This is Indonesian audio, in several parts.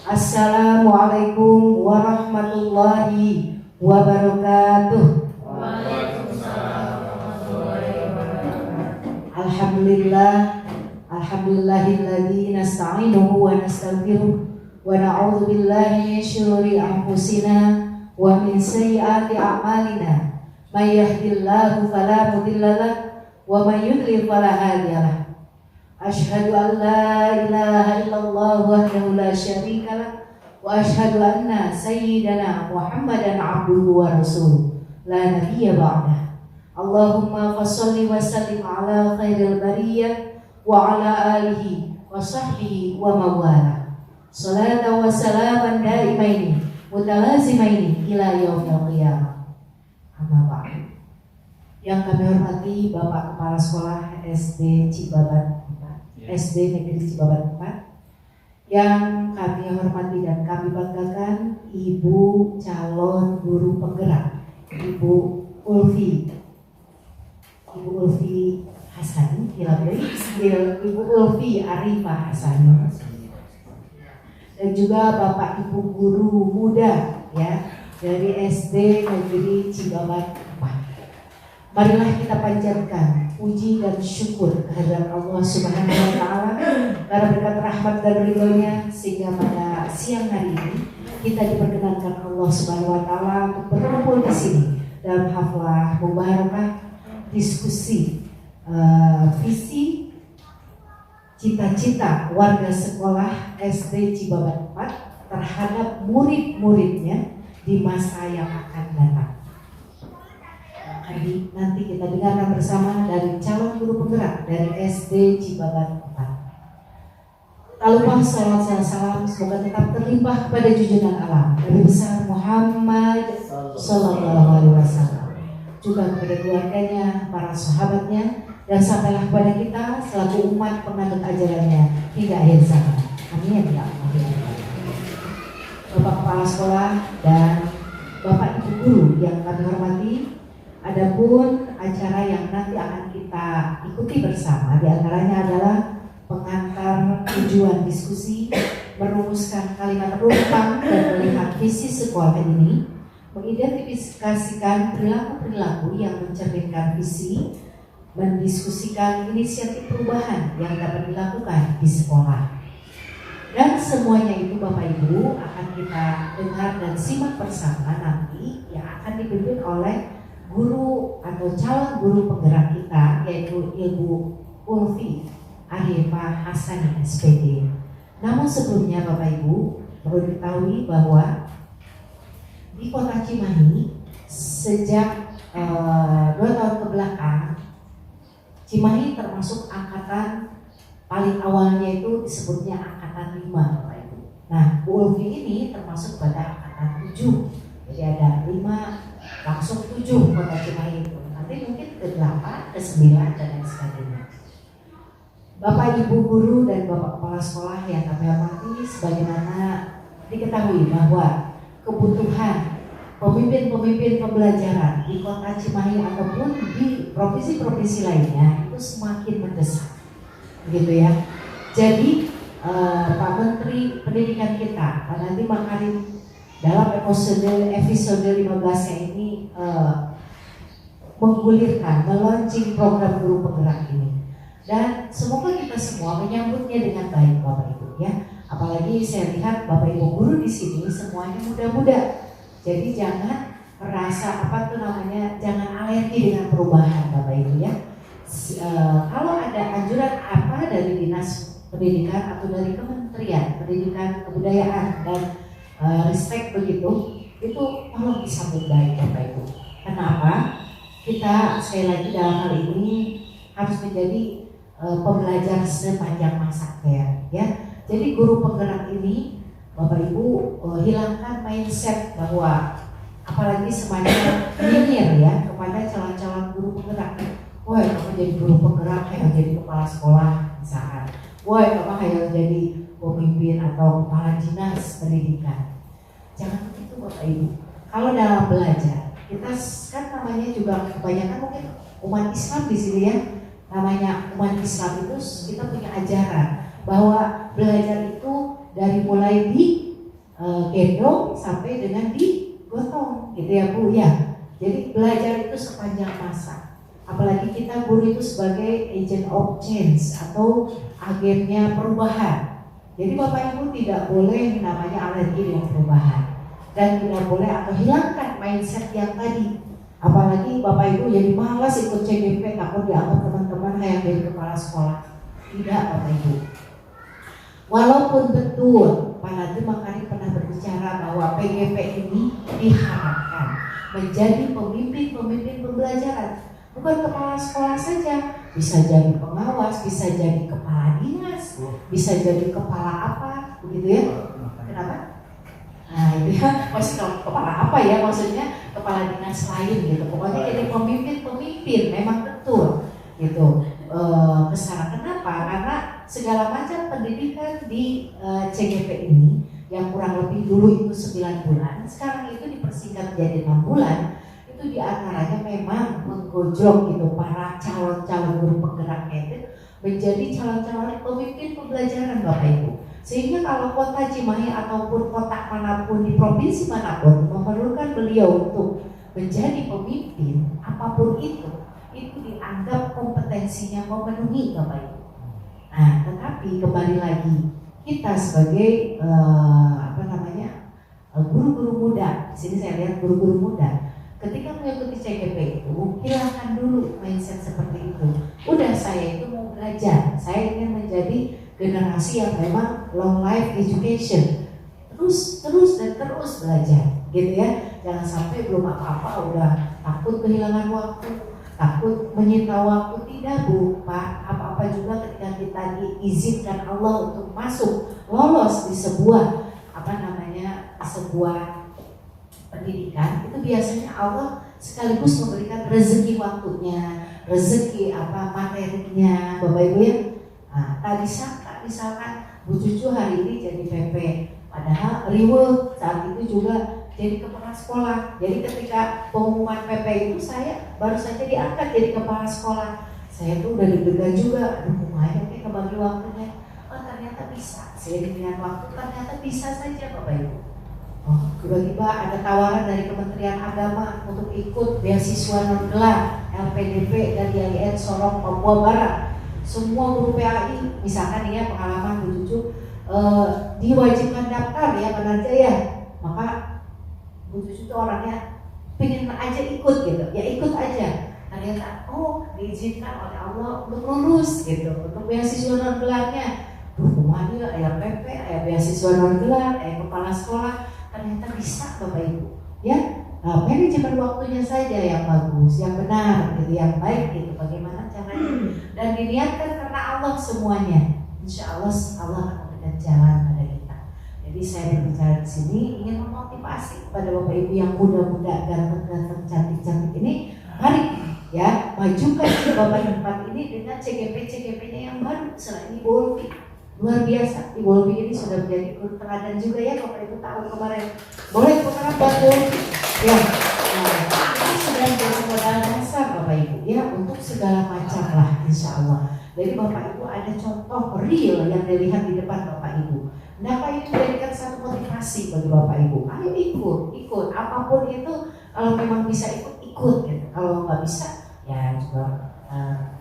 Assalamualaikum warahmatullahi wabarakatuh. Waalaikumsalam warahmatullahi wabarakatuh. Alhamdulillahilladzi nasta'inuhu wa nastaghfiruh wa na'udzu billahi min syururi anfusina wa min sayyiati a'malina. May yahdihillahu fala mudilla lahu wa may yudlil fala hadiya lahu. Asyhadu an la ilaha illallah wahdahu la syarika lah wa asyhadu anna sayyidana Muhammadan abduhu wa rasuluh la nabiyya ba'dah. Allahumma fasholli wa sallim ala khairil bariyah wa ala alihi wa sahbihi wa mawala. Salatan wa salaman daimaini mutalazimaini ila yaumil qiyamah. Amma ba'd. Yang kami hormati Bapak Kepala Sekolah SD Cibabat SD Negeri Cibabat 4, yang kami hormati dan kami banggakan Ibu calon guru penggerak, Ibu Ulfi Hasan, Ibu Ulfi Arifah Hasan, dan juga Bapak Ibu guru muda ya dari SD Negeri Cibabat 4. Marilah kita panjatkan puji dan syukur kehadirat Allah Subhanahu wa taala karena berkat rahmat dan ridhonya sehingga pada siang hari ini kita diperkenankan Allah Subhanahu wa taala untuk berkumpul di sini dalam haflah mubarakah diskusi visi cita-cita warga sekolah SD Cibabat 4 terhadap murid-muridnya di masa yang akan datang. Nanti kita dengarkan bersama dari calon guru penggerak dari SD Cibabat 4. Tak lupa salawat dan salam semoga tetap terlimpah kepada junjungan Allah Nabi besar Muhammad Sallallahu Alaihi Wasallam, juga kepada keluarganya, para sahabatnya, dan sampailah kepada kita selaku umat penganut ajarannya hingga akhir zaman. Amin ya Allah. Bapak Kepala Sekolah dan Bapak Ibu Guru yang kami hormati, adapun acara yang nanti akan kita ikuti bersama diantaranya adalah pengantar tujuan diskusi, merumuskan kalimat rumpang dan melihat visi sekolah ini, mengidentifikasikan perilaku-perilaku yang mencerminkan visi, mendiskusikan inisiatif perubahan yang dapat dilakukan di sekolah. Dan semuanya itu Bapak Ibu akan kita dengar dan simak bersama nanti yang akan dipimpin oleh guru atau calon guru penggerak kita, yaitu Ibu Ulfi Arifah Hasan SPD. Namun sebelumnya Bapak Ibu perlu diketahui bahwa di Kota Cimahi sejak 2 tahun ke belakang, Cimahi termasuk angkatan paling awalnya itu disebutnya angkatan 5 Bapak Ibu. Nah, Bu Ulfi ini termasuk pada angkatan 7. Jadi ada 5 langsung 7 Kota Cimahi itu. Nanti mungkin ke 8, ke 9 dan lain sebagainya. Bapak Ibu guru dan Bapak Kepala Sekolah yang kami hormati, sebagaimana diketahui bahwa kebutuhan pemimpin-pemimpin pembelajaran di Kota Cimahi ataupun di provinsi-provinsi lainnya itu semakin mendesak, begitu ya. Jadi Pak Menteri Pendidikan kita, Pak Nadiem Makarim, dalam episode 15-nya ini menggulirkan, melaunching program guru penggerak ini, dan semoga kita semua menyambutnya dengan baik Bapak Ibu ya. Apalagi saya lihat Bapak Ibu guru di sini semuanya muda-muda, jadi jangan merasa jangan alergi dengan perubahan Bapak Ibu ya. Kalau ada anjuran apa dari Dinas Pendidikan atau dari Kementerian Pendidikan Kebudayaan dan respect begitu, itu tolong disambut baik Bapak Ibu. Kenapa? Kita sekali lagi dalam hal ini harus menjadi pembelajar sepanjang masa ya. Jadi guru penggerak ini Bapak Ibu hilangkan mindset bahwa apalagi semacam nyinyir ya kepada calon-calon guru penggerak. Wah, kamu jadi guru penggerak, kayak jadi kepala sekolah misalkan. Wah, kamu kayak jadi pemimpin atau kepala dinas pendidikan. Jangan begitu Bapak Ibu. Kalau dalam belajar, kita kan namanya juga kebanyakan mungkin umat Islam di sini ya. Namanya umat Islam itu kita punya ajaran bahwa belajar itu dari mulai di gendong sampai dengan digotong gitu ya Bu ya. Jadi belajar itu sepanjang masa. Apalagi kita guru itu sebagai agent of change atau agennya perubahan. Jadi Bapak Ibu tidak boleh namanya alergi dengan perubahan dan tidak boleh atau hilangkan mindset yang tadi. Apalagi Bapak Ibu jadi malas ikut CGP, takut dianggap teman-teman yang jadi kepala sekolah. Tidak Bapak Ibu. Walaupun betul Pak Nadiem Makarim pernah berbicara bahwa PGP ini diharapkan menjadi pemimpin pembelajaran, bukan kepala sekolah saja, bisa jadi pengawas, bisa jadi kepala dinas, bisa jadi kepala apa, begitu ya? Kenapa? Nah itu ya, maksudnya kepala apa ya, maksudnya kepala dinas lain gitu. Pokoknya jadi pemimpin, memang betul gitu. Kesana kenapa? Karena segala macam pendidikan di CGP ini yang kurang lebih dulu itu 9 bulan, sekarang itu dipersingkat menjadi 6 bulan. Itu diantaranya memang menggojlok gitu para calon-calon guru penggeraknya itu menjadi calon-calon pemimpin pembelajaran Bapak Ibu. Sehingga kalau kota Cimahi ataupun kota manapun di provinsi manapun memerlukan beliau untuk menjadi pemimpin apapun itu dianggap kompetensinya memenuhi Bapak Ibu. Nah, tetapi kembali lagi kita sebagai guru-guru muda, di sini saya lihat guru-guru muda, ketika mengikuti CGP itu hilangkan dulu mindset seperti itu. Udah saya itu mau belajar, saya ingin menjadi generasi yang memang long life education, terus belajar, gitu ya. Jangan sampai belum apa-apa udah takut kehilangan waktu, takut menyita waktu. Tidak Bu, Pak, apa-apa juga ketika kita diizinkan Allah untuk masuk lolos di sebuah sebuah pendidikan, itu biasanya Allah sekaligus memberikan rezeki waktunya, rezeki materinya, Bapak Ibu ya. Nah, tadi sangka misalkan Bu Cucu hari ini jadi PP, padahal Riwe saat itu juga jadi kepala sekolah. Jadi ketika pengumuman PP itu saya baru saja diangkat jadi kepala sekolah. Saya tuh udah deg-degan juga, aduh lumayan kayak kebagi waktunya. Oh ternyata bisa, seiring dengan waktu ternyata bisa saja Bapak Ibu. Oh, tiba-tiba ada tawaran dari Kementerian Agama untuk ikut beasiswa non-gelar LPDP dan IAIN Sorong Papua Barat. Semua guru PAI, misalkan ya pengalaman Bu Cucu, diwajibkan daftar ya benar aja ya. Maka Bu Cucu itu orangnya pengen aja ikut gitu, ya ikut aja. Ternyata diizinkan oleh Allah untuk lulus gitu, untuk beasiswa non-gelarnya. Rumahnya ayah PP, ayah beasiswa non-gelar, ayah kepala sekolah. Ternyata bisa Bapak Ibu ya. Manajemen waktunya saja yang bagus, yang benar gitu, yang baik gitu, bagaimana caranya, dan diniatkan karena Allah semuanya. Insya Allah Allah akan memberikan jalan pada kita. Jadi saya berbicara di sini ingin memotivasi kepada Bapak Ibu yang muda-muda, ganteng-ganteng, cantik-cantik ini, mari ya majukan Bapak tempat ini dengan CGP-nya yang baru. Selain Ibu Ulfi, luar biasa, Ibu Ulfi ini sudah menjadi guru teladan juga ya Bapak Ibu tahu kemarin. Boleh putar bantu ya. Ini sudah menjadi modal dasar Bapak Ibu ya untuk segala macam lah insya Allah. Jadi Bapak Ibu ada contoh real yang dilihat di depan Bapak Ibu. Nah ini menjadikan satu motivasi bagi Bapak Ibu. Ayo ikut apapun itu, kalau memang bisa ikut gitu. Kalau nggak bisa ya juga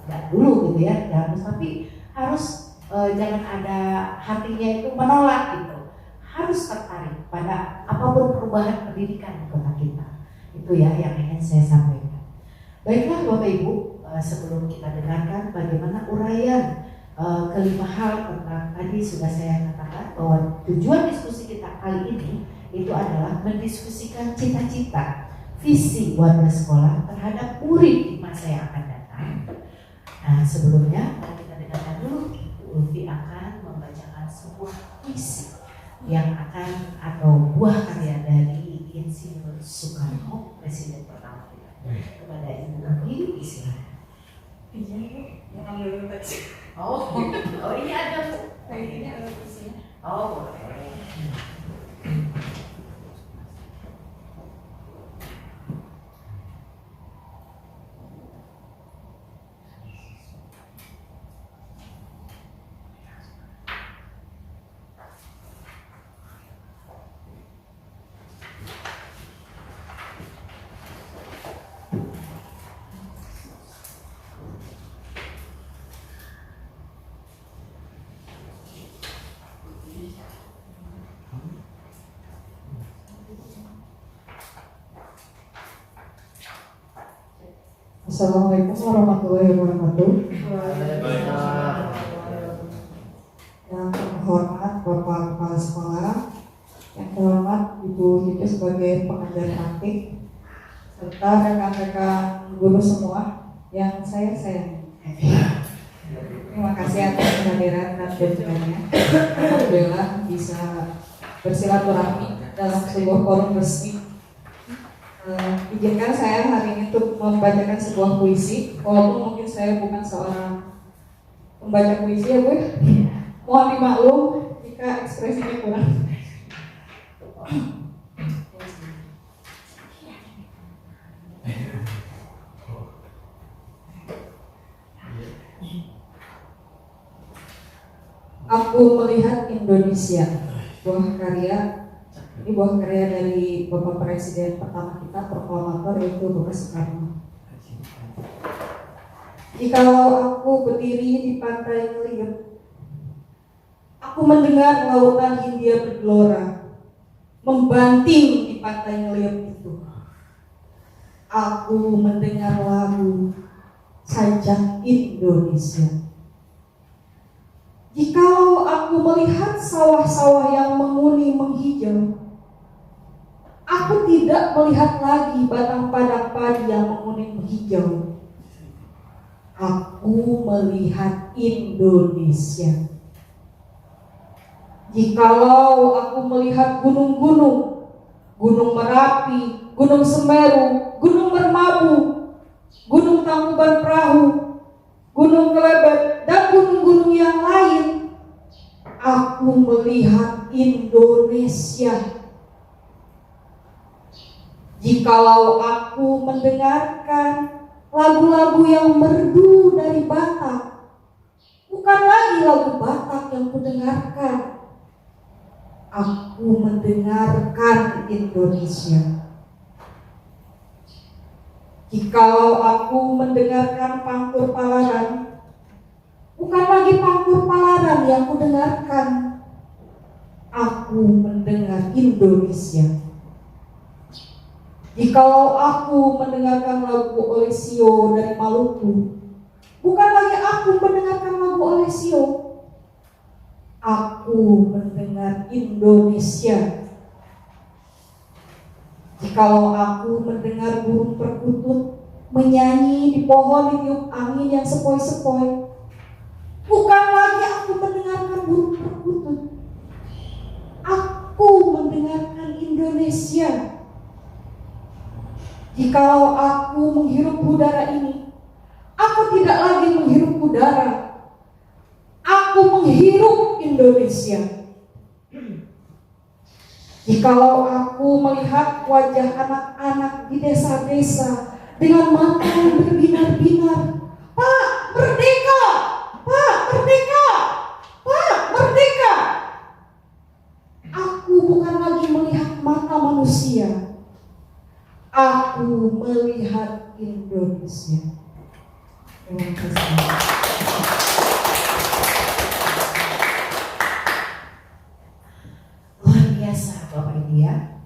nggak dulu gitu ya. Tapi harus jangan ada hatinya itu menolak gitu. Harus tertarik pada apapun perubahan pendidikan di kota kita. Itu ya yang ingin saya sampaikan. Baiklah Bapak Ibu, sebelum kita dengarkan bagaimana uraian kelima hal tentang tadi sudah saya katakan bahwa tujuan diskusi kita kali ini itu adalah mendiskusikan cita-cita visi warga sekolah terhadap murid di masa yang akan datang. Nah sebelumnya kita dengarkan dulu Ulfi akan membacakan sebuah puisi yang akan atau buah karya dari Insinyur Soekarno, Presiden pertama kita. Kepada Ibu Ulfi, silakan. Oh ini ada ini ada puisinya. Oh boleh. Assalamualaikum warahmatullahi wabarakatuh. Yang terhormat Bapak Kepala Sekolah, yang terhormat Ibu Titi sebagai pengajar praktik, serta rekan-rekan guru semua yang saya sayangi. Terima kasih atas kehadiran dan kunjungannya. Alhamdulillah bisa bersilaturahmi dalam sebuah forum resmi. Izinkan saya hari ini untuk membacakan sebuah puisi, walaupun mungkin saya bukan seorang pembaca puisi ya Bu. Mohon dimaklum jika ekspresinya kurang. Aku melihat Indonesia, buah karya. Ini buah karya dari Bapak Presiden pertama kita, proklamator, yaitu Bapak Soekarno. Jikalau aku berdiri di pantai Ngeliat, aku mendengar lautan Hindia bergelora, membanting di pantai Ngeliat itu. Aku mendengar lagu Sajak Indonesia. Jikalau aku melihat sawah-sawah yang menguni menghijau, aku tidak melihat lagi batang padang padi yang menguning menghijau. Aku melihat Indonesia. Jikalau aku melihat gunung-gunung, Gunung Merapi, Gunung Semeru, Gunung Merbabu, Gunung Tangkuban Perahu, Gunung Kelebet, dan gunung-gunung yang lain, aku melihat Indonesia. Jikalau aku mendengarkan lagu-lagu yang merdu dari Batak, bukan lagi lagu Batak yang kudengarkan, aku mendengarkan Indonesia. Jikalau aku mendengarkan Pangkur Palaran, bukan lagi Pangkur Palaran yang kudengarkan, aku mendengar Indonesia. Jikalau aku mendengarkan lagu Olesio dari Maluku, bukan lagi aku mendengarkan lagu Olesio, aku mendengar Indonesia. Jikalau aku mendengar burung perkutut menyanyi di pohon ditiup angin yang sepoi-sepoi, bukan lagi aku mendengarkan burung perkutut, aku mendengarkan Indonesia. Jikalau aku menghirup udara ini, aku tidak lagi menghirup udara, aku menghirup Indonesia. Jikalau aku melihat wajah anak-anak di desa-desa dengan mata yang berbinar-binar, Pak, merdeka! Pak, merdeka! Pak, merdeka! Aku bukan lagi melihat mata manusia, aku melihat Indonesia. Terima kasih. Bapak Ibu ya,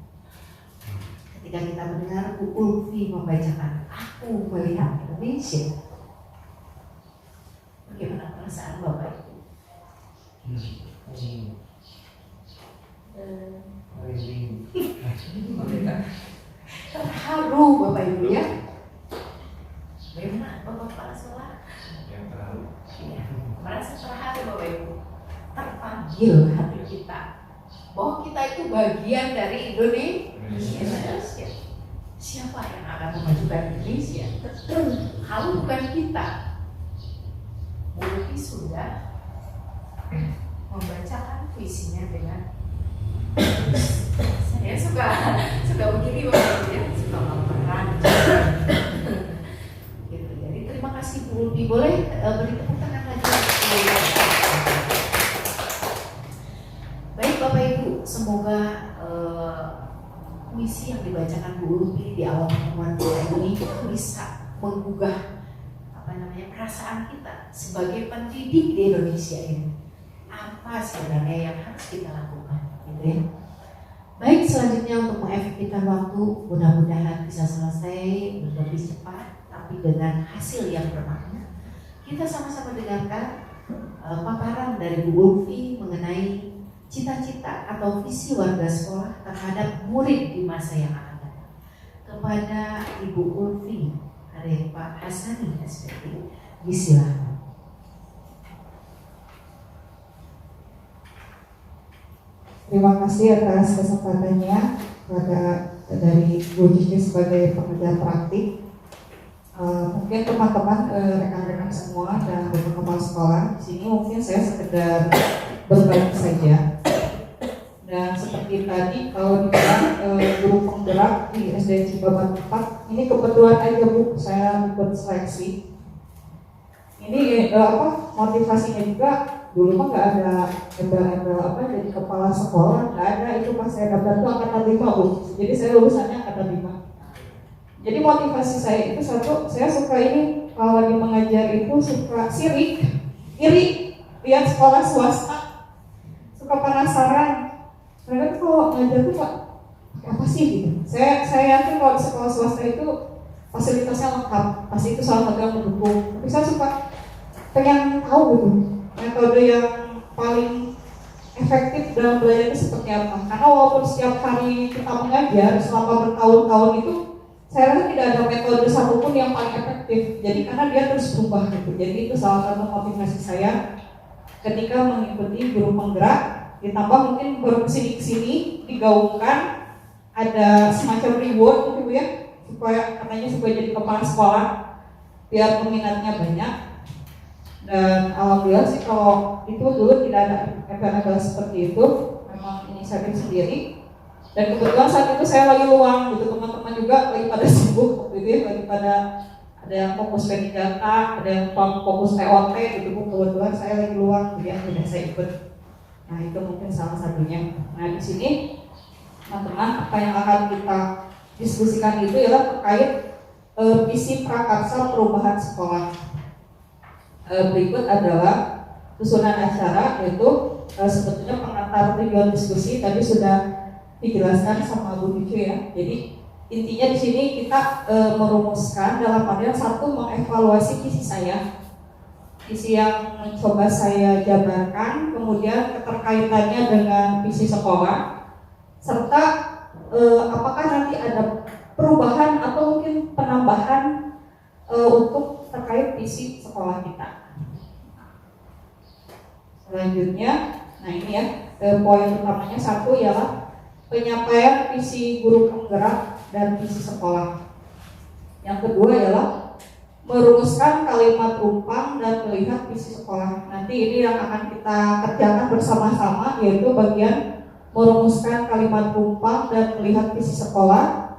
ketika kita mendengar Bu Ulfi membacakan Aku Melihat Indonesia, bagaimana perasaan Bapak Ibu? Terharu Bapak Ibu ya. Bagaimana Bapak Kepala Sekolah? Ya, merasa terharu Bapak Ibu, terpanggil hati kita bahwa kita itu bagian dari Indonesia. Siapa yang akan memajukan Indonesia? Kalau bukan kita. Mulki sudah membacakan puisinya dengan saya suka begini Bapak ya, suka memeran. Gitu. Jadi terima kasih Bu Ulfi. Boleh beri tepuk tangan lagi. Baik Bapak Ibu, semoga puisi yang dibacakan Bu Ulfi di awal pertemuan kita ini bisa menggugah perasaan kita sebagai pendidik di Indonesia ini. Apa sebenarnya yang harus kita lakukan, gitu ya. Baik, selanjutnya untuk mengefektifkan waktu, mudah-mudahan bisa selesai lebih cepat tapi dengan hasil yang bermakna. Kita sama-sama dengarkan paparan dari Bu Ulfi mengenai cita-cita atau visi warga sekolah terhadap murid di masa yang akan datang. Kepada Ibu Ulfi Arepa Hasani SPT, disilakan. Terima kasih atas kesempatannya dari Bu Cici sebagai pengajar praktik. Mungkin teman-teman rekan-rekan semua dan kepala sekolah di sini mungkin saya sekedar berbagi saja. Dan seperti tadi kalau dibilang guru penggerak di SD Cibabat 4, ini kebetulan aja Bu, saya ikut seleksi. Ini motivasinya juga dulu mah nggak ada embel-embel jadi kepala sekolah, nggak ada. Itu pas saya daftar itu angkatan 5 Bu, jadi saya lulusannya angkatan 5. Jadi motivasi saya itu satu, saya suka ini kalau lagi mengajar itu suka iri lihat sekolah swasta, suka penasaran. Mereka tuh kalau ngajar tuh apa sih gitu. Saya yakin kalau di sekolah swasta itu fasilitasnya lengkap, pasti itu salah satu yang mendukung. Tapi saya suka pengen tahu gitu metode yang paling efektif dalam belajar itu seperti apa. Karena walaupun setiap hari kita mengajar selama bertahun-tahun itu, saya rasa tidak ada metode satupun yang paling efektif. Jadi karena dia terus berubah gitu. Jadi itu salah satu motivasi saya ketika mengikuti guru penggerak. Ditambah mungkin baru kesini digaungkan ada semacam reward gitu ya, supaya jadi kepala sekolah biar peminatnya banyak. Dan alhamdulillah sih kalau itu dulu tidak ada embel-embel seperti itu, memang inisiatif sendiri. Dan kebetulan saat itu saya lagi luang gitu, teman-teman juga lagi pada sibuk waktu itu ya, lagi pada ada yang fokus P3K, ada yang fokus TOT gitu. Kebetulan saya lagi luang, jadi akhirnya saya ikut. Nah itu mungkin salah satunya. Nah di sini teman-teman apa yang akan kita diskusikan itu adalah terkait visi prakarsa perubahan sekolah. Berikut adalah susunan acara, yaitu sebetulnya pengantar tujuan diskusi tadi sudah dijelaskan sama Bu Cici ya. Jadi intinya di sini kita merumuskan dalam artian satu, mengevaluasi visi saya, visi yang mencoba saya jabarkan, kemudian keterkaitannya dengan visi sekolah, serta apakah nanti ada perubahan atau mungkin penambahan untuk terkait visi sekolah kita. Selanjutnya, nah ini ya, poin utamanya satu ialah penyampaian visi guru penggerak dan visi sekolah. Yang kedua ialah merumuskan kalimat rumpang dan melihat visi sekolah. Nanti ini yang akan kita kerjakan bersama-sama, yaitu bagian merumuskan kalimat rumpang dan melihat visi sekolah.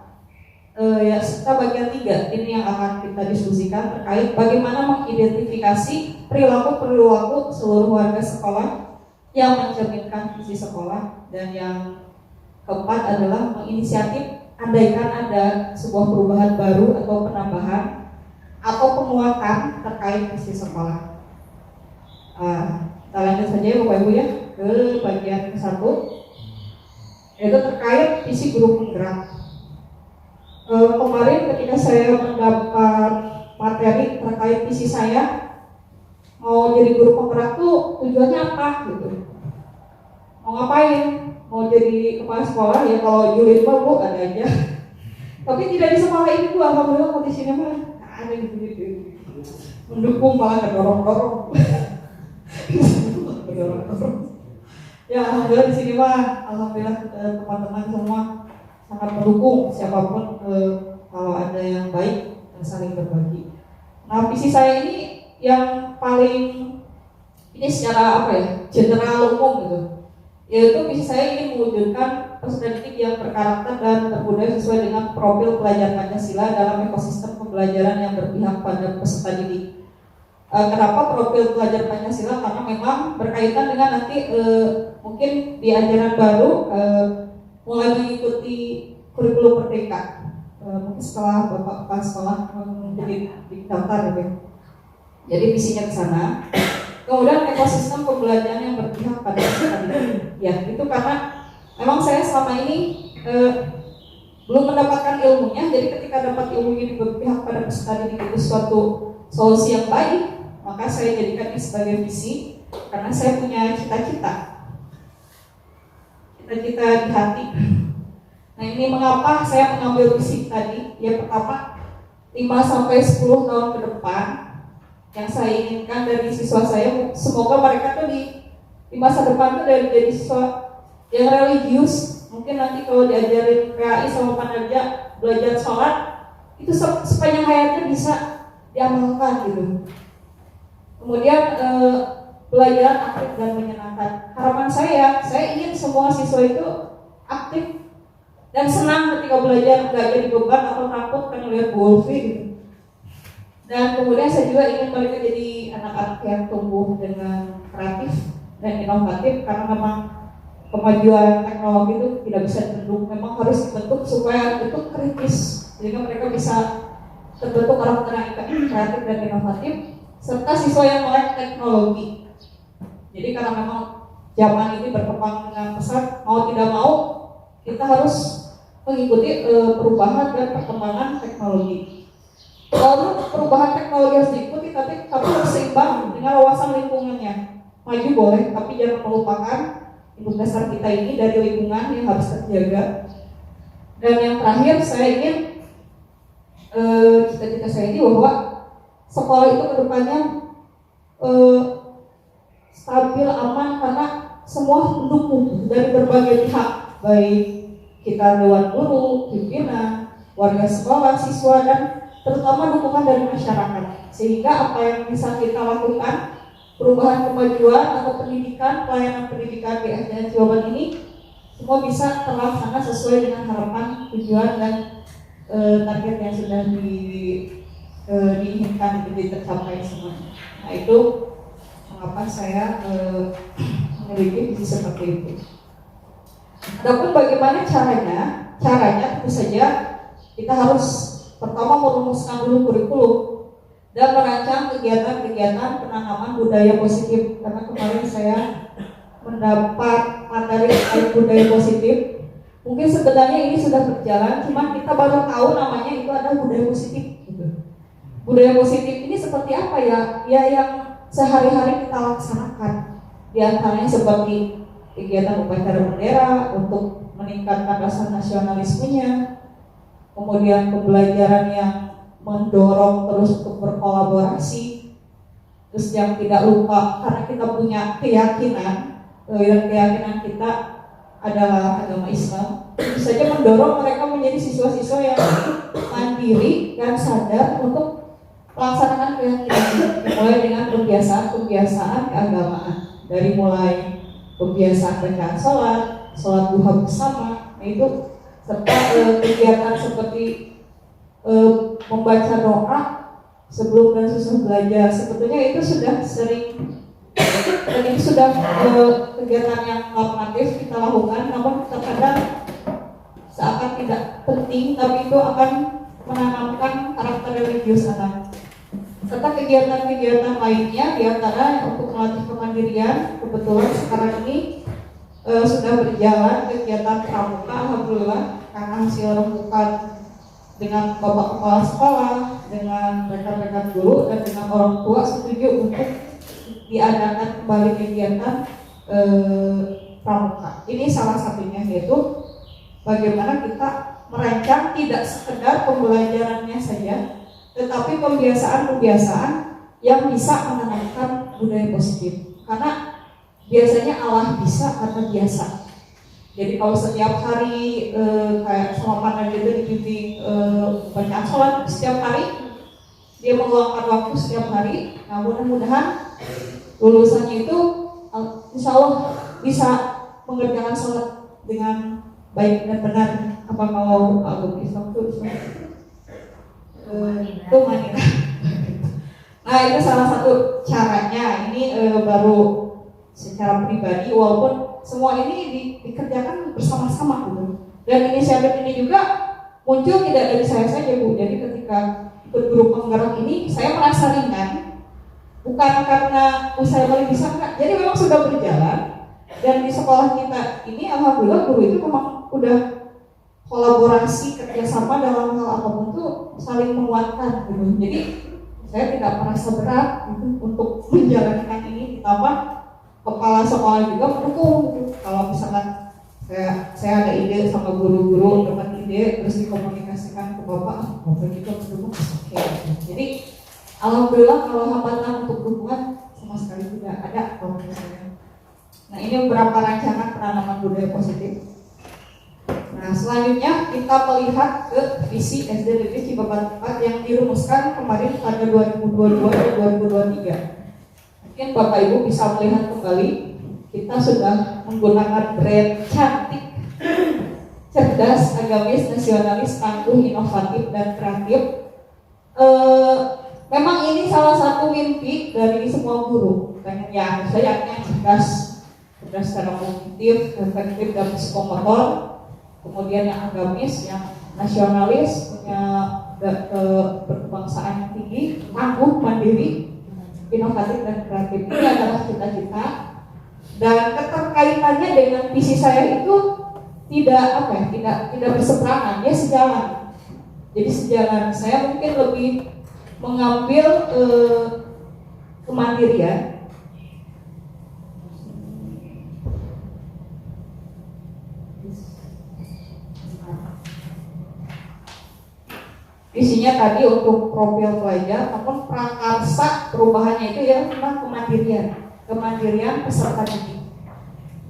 Serta bagian 3 ini yang akan kita diskusikan terkait bagaimana mengidentifikasi perilaku seluruh warga sekolah yang mencerminkan visi sekolah. Dan yang keempat adalah menginisiatif andaikan ada sebuah perubahan baru atau penambahan atau penguatan terkait visi sekolah. Kita lanjut saja Bapak Ibu ya ke bagian ke-1, yaitu terkait visi guru penggerak. Kemarin ketika saya mendapat materi terkait visi saya, mau jadi guru penggerak tuh tujuannya apa gitu, mau ngapain, mau jadi kepala sekolah ya kalau julid mah Bu ada aja. Tapi tidak di sekolah ini Bu, alhamdulillah kondisinya mah ada gitu, mendukung malah ngedorong-dorong. Ya alhamdulillah di sini mah alhamdulillah teman-teman semua sangat mendukung siapapun kalau ada yang baik saling berbagi. Nah visi saya ini yang paling ini secara general umum gitu, yaitu visi saya ingin mewujudkan peserta didik yang berkarakter dan berbudaya sesuai dengan profil pelajar Pancasila dalam ekosistem pembelajaran yang berpihak pada peserta didik. Kenapa profil pelajar Pancasila? Karena memang berkaitan dengan nanti mungkin di ajaran baru mulai mengikuti kurikulum merdeka. Mungkin setelah Bapak Kepala Sekolah menjadi daftar gitu. Jadi visinya ke sana. Kemudian ekosistem pembelajaran yang berpihak pada peserta didik. Ya, itu karena memang saya selama ini belum mendapatkan ilmunya. Jadi ketika dapat ilmunya di pihak pada peserta didik itu suatu solusi yang baik, maka saya jadikan ini sebagai visi karena saya punya cita-cita di hati. Nah, ini mengapa saya mengambil visi tadi? Yang pertama, 5-10 tahun ke depan yang saya inginkan dari siswa saya, semoga mereka tuh di masa depan tuh jadi siswa yang religius. Mungkin nanti kalau diajarin PAI sama Panarja belajar sholat, itu sepanjang hayatnya bisa diamalkan gitu. Kemudian pelajaran aktif dan menyenangkan. Harapan saya ingin semua siswa itu aktif dan senang ketika belajar, nggak jadi beban atau takut kan melihat Bu Ulfi gitu. Dan kemudian saya juga ingin mereka jadi anak-anak yang tumbuh dengan kreatif dan inovatif, karena memang kemajuan teknologi itu tidak bisa dibentuk, memang harus dibentuk supaya bentuk kritis, sehingga mereka bisa terbentuk karakter yang kreatif dan inovatif, serta siswa yang melek teknologi. Jadi karena memang zaman ini berkembang dengan pesat, mau tidak mau kita harus mengikuti perubahan dan perkembangan teknologi. Lalu perubahan teknologi harus diikuti, tapi harus seimbang dengan wawasan lingkungannya. Maju boleh, tapi jangan melupakan induk dasar kita ini dari lingkungan yang harus terjaga. Dan yang terakhir, saya ingin cita-cita saya ini bahwa sekolah itu kedepannya stabil, aman, karena semua mendukung dari berbagai pihak, baik kita dewan guru, pimpinan, warga sekolah, siswa, dan terutama dukungan dari masyarakat. Sehingga apa yang bisa kita lakukan, perubahan kemajuan atau pendidikan, pelayanan pendidikan di SDN Cibaban ini semua bisa terlaksana sesuai dengan harapan, tujuan, dan target yang sudah diinginkan itu tercapai semuanya. Nah, itu mengapa saya memiliki visi seperti itu. Adapun bagaimana caranya? Caranya tentu saja kita harus pertama merumuskan dulu kurikulum dan merancang kegiatan-kegiatan penanaman budaya positif. Karena kemarin saya mendapat materi terkait budaya positif. Mungkin sebenarnya ini sudah berjalan, cuma kita baru tahu namanya itu ada budaya positif. Budaya positif ini seperti apa ya? Ya yang sehari-hari kita laksanakan. Di antaranya seperti kegiatan upacara bendera untuk meningkatkan rasa nasionalismenya, kemudian pembelajaran yang mendorong terus untuk berkolaborasi, terus yang tidak lupa karena kita punya keyakinan dan keyakinan kita adalah agama Islam, tentu saja mendorong mereka menjadi siswa-siswa yang mandiri dan sadar untuk melaksanakan keyakinan, mulai dengan kebiasaan keagamaan, dari mulai kebiasaan bacaan sholat duha bersama, itu serta kegiatan seperti membaca doa sebelum dan sesudah belajar. Sebetulnya itu sudah sering dan itu sudah kegiatan yang normatif kita lakukan, namun terkadang seakan tidak penting, tapi itu akan menanamkan karakter religius anak. Serta kegiatan-kegiatan lainnya diantara untuk melatih kemandirian. Kebetulan sekarang ini sudah berjalan kegiatan pramuka, alhamdulillah, karena hasil rembukan dengan bapak kepala sekolah, dengan rekan-rekan guru, dan dengan orang tua setuju untuk diadakan kembali kegiatan pramuka. Ini salah satunya, yaitu bagaimana kita merancang tidak sekedar pembelajarannya saja, tetapi pembiasaan-pembiasaan yang bisa menanamkan budaya positif. Karena biasanya Allah bisa karena biasa. Jadi kalau setiap hari kayak sama partner gitu dibimbing bacaan sholat setiap hari, dia meluangkan waktu setiap hari. Nah, mudah-mudahan lulusannya itu insya Allah bisa mengerjakan sholat dengan baik dan benar. Apa kalau agama Islam itu manila. Nah, itu salah satu caranya. Ini baru secara pribadi, walaupun semua ini dikerjakan bersama-sama gitu. Dan inisiatif ini juga muncul tidak dari saya saja, Bu. Jadi ketika ikut grup penggerak ini, saya merasa ringan, bukan karena saya paling bisa, enggak. Jadi memang sudah berjalan. Dan di sekolah kita ini, alhamdulillah guru itu memang udah kolaborasi kolaborasi kerjasama dalam hal apapun tuh saling menguatkan gitu. Jadi saya tidak merasa berat gitu untuk menjalankan ini, ditambah kepala sekolah juga mendukung gitu. Kalau misalkan saya ada ide sama guru-guru, dapat ide terus dikomunikasikan ke bapak, bapak juga mendukung, oke. Jadi alhamdulillah kalau hambatan untuk dukungan sama sekali tidak ada kalau menurut saya. Nah, ini beberapa rancangan penanaman budaya positif. Nah, selanjutnya kita melihat ke visi SDGs Cibabat 4 yang dirumuskan kemarin pada 2022 dan 2023. Mungkin Bapak Ibu bisa melihat kembali, kita sudah menggunakan brand cantik, cerdas, agamis, nasionalis, tangguh, inovatif, dan kreatif. Memang ini salah satu mimpi dari semua guru, pengen yang saya yakin cerdas secara kognitif, efektif, dan psikomotor. Kemudian yang agamis, yang nasionalis, punya berkebangsaan yang tinggi, tangguh, mandiri, inovatif, dan kreatif. Ini adalah cita-cita, dan keterkaitannya dengan visi saya itu tidak berseberangan, dia sejalan. Jadi sejalan. Saya mungkin lebih mengambil kemandirian. Isinya tadi untuk profil pelajar, namun prakarsa perubahannya itu yang tentang kemandirian peserta didik.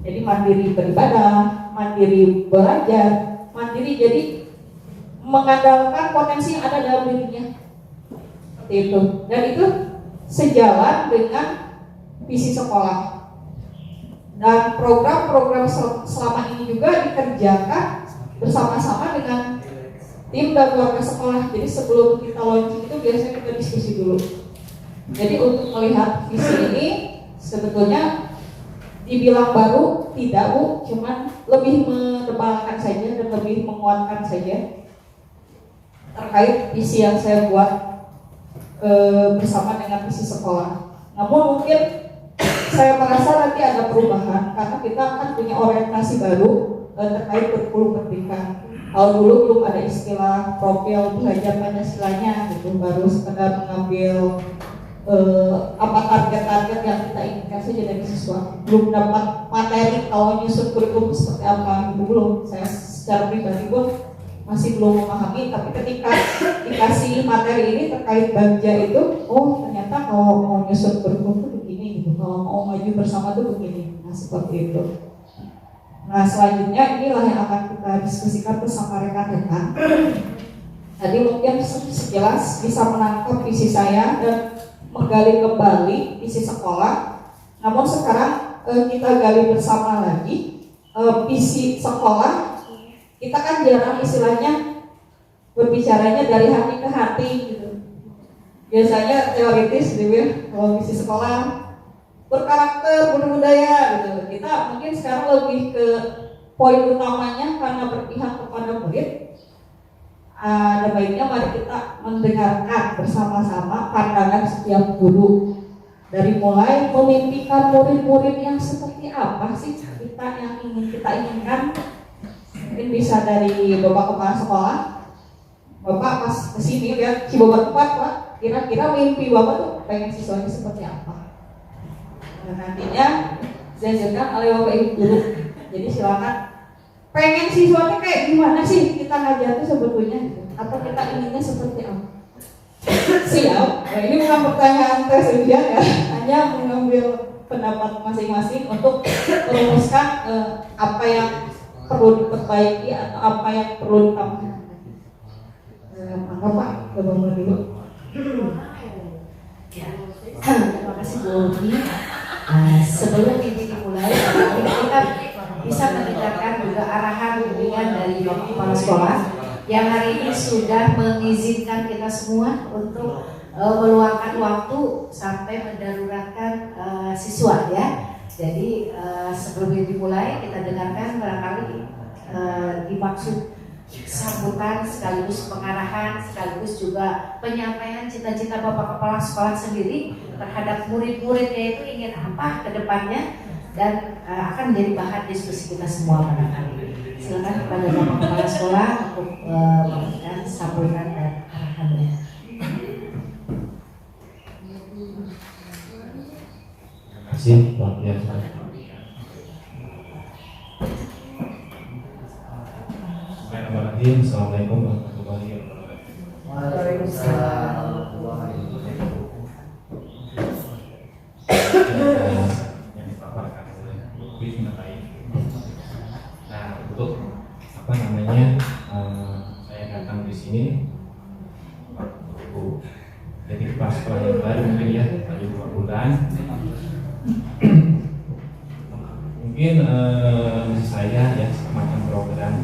Jadi mandiri beribadah, mandiri belajar, mandiri jadi mengandalkan potensi yang ada dalam dirinya. Seperti itu. Dan itu sejalan dengan visi sekolah. Dan program-program selama ini juga dikerjakan bersama-sama dengan tim dan keluarga sekolah. Jadi sebelum kita launching itu biasanya kita diskusi dulu. Jadi untuk melihat visi ini sebetulnya dibilang baru, tidak Bu, cuman lebih mendebalkan saja dan lebih menguatkan saja terkait visi yang saya buat bersama dengan visi sekolah. Namun mungkin saya merasa nanti ada perubahan karena kita kan punya orientasi baru terkait kurikulum merdeka. Kalau dulu belum ada istilah profil belajar Pancasilanya gitu, baru sekedar mengambil apa target-target yang kita inginkan saja dari siswa. Belum dapat materi kalau nyusun kurikulum seperti apa gitu, belum. Saya secara pribadi pun masih belum memahami, tapi ketika dikasih materi ini terkait Bagja itu, oh ternyata kalau mau nyusun kurikulum itu begini gitu, kalau mau maju bersama itu begini. Nah seperti itu. Nah selanjutnya inilah yang akan kita diskusikan bersama rekan-rekan. Tadi mungkin sekilas bisa menangkap visi saya dan menggali kembali visi sekolah. Namun sekarang kita gali bersama lagi visi sekolah. Kita kan jarang istilahnya berbicaranya dari hati ke hati gitu. Biasanya teoritis gitu, kalau visi sekolah berkarakter, berbudaya gitu. Kita mungkin sekarang lebih ke poin utamanya karena berpihak kepada murid. Ada baiknya mari kita mendengarkan bersama-sama pandangan setiap guru. Dari mulai memimpikan murid-murid yang seperti apa sih kita yang ingin kita inginkan. Mungkin bisa dari Bapak Kepala Sekolah. Bapak pas kesini lihat Cibabat 4 Pak, kira-kira mimpi Bapak tuh pengen siswanya seperti apa? Dan nantinya diajarkan oleh Bapak Ibu guru. Jadi silakan pengen siswanya kayak gimana sih kita ngajar itu sebetulnya gitu. Atau kita inginnya seperti apa? Siap. Nah, ini bukan pertanyaan tes ujian ya, hanya mengambil pendapat masing-masing untuk merumuskan apa yang perlu diperbaiki atau apa yang perlu ditambahkan. Maka Pak, coba dulu. Ya, terima kasih Bu Umi. Sebelum ini dimulai, kita bisa mendengarkan juga arahan bimbingan dari Bapak Kepala Sekolah yang hari ini sudah mengizinkan kita semua untuk meluangkan waktu sampai mendaruratkan siswa ya. Jadi sebelum ini dimulai kita dengarkan barangkali dimaksud sambutan sekaligus pengarahan sekaligus juga penyampaian cita-cita Bapak Kepala Sekolah sendiri terhadap murid-muridnya itu ingin apa ke depannya dan akan menjadi bahan diskusi kita semua barangkali. Silakan kepada Bapak Kepala Sekolah. sekolah untuk memberikan sambutan dan arahannya. Terima kasih luar biasa. Bismillahirrahmanirrahim. Assalamualaikum warahmatullahi wabarakatuh. Waalaikumsalam warahmatullahi wabarakatuh. Yang dipaparkan oleh Lutfi mengenai untuk apa namanya saya datang di sini waktu jadi pas sekolah yang baru mungkin ya baru 2 bulan mungkin misi saya ya semacam program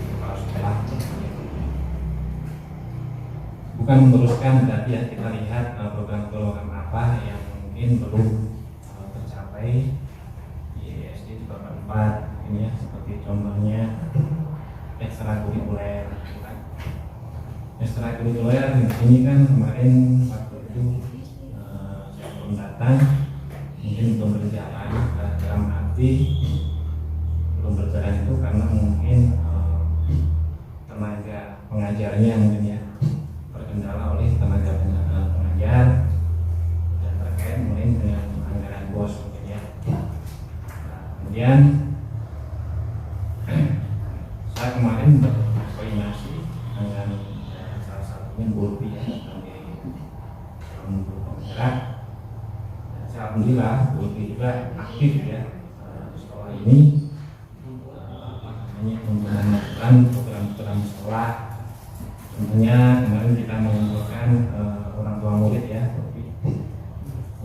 kepala sekolah bukan meneruskan berarti ya kita lihat program-program apa yang mungkin belum tercapai di SD di Bapak 4 ini ya seperti contohnya ekstrakurikuler kan. Ekstrakurikuler ini kan kemarin waktu itu saya belum datang mungkin belum berjalan dalam arti belum berjalan itu karena mungkin tenaga pengajarnya mungkin ya terkendala oleh tenaga pengajar dan terkait mungkin dengan anggaran bos mungkin ya. Kemudian saya kemarin berkoordinasi dengan salah satunya Bulpi ya sebagai guru penggerak dan saya alhamdulillah Bulpi juga aktif ya di sekolah ini menjalankan program-program sekolah. Tentunya kemarin kita mengumpulkan orang tua murid ya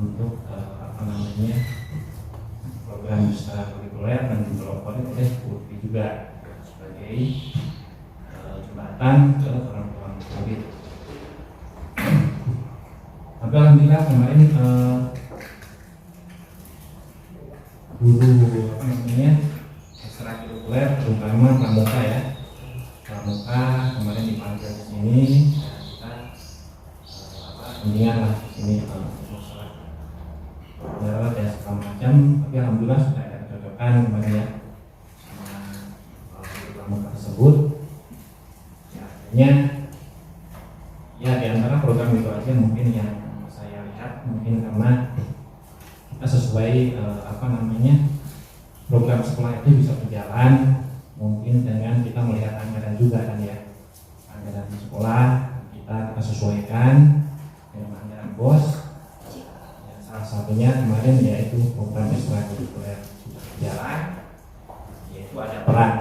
untuk apa namanya program ekstrakurikuler dan dipelopori oleh Bulpi juga sebagai jembatan ke orang tua murid. Tapi alhamdulillah kemarin guru apa namanya ekstrakurikuler terutama pramuka ya pramuka kemarin dipanggil ke sini kita bimbingan lah di sini masalah dan segala macam tapi alhamdulillah sudah ada kecocokan kemarin ya sama pramuka tersebut ya akhirnya ya di antara program itu aja mungkin yang saya lihat mungkin karena kita sesuai apa namanya program sekolah itu bisa berjalan mungkin dengan kita melihat anggaran juga kan ya anggaran di sekolah kita sesuaikan dengan anggaran bos ya, salah satunya kemarin yaitu program ekstrakurikuler berjalan yaitu ada peran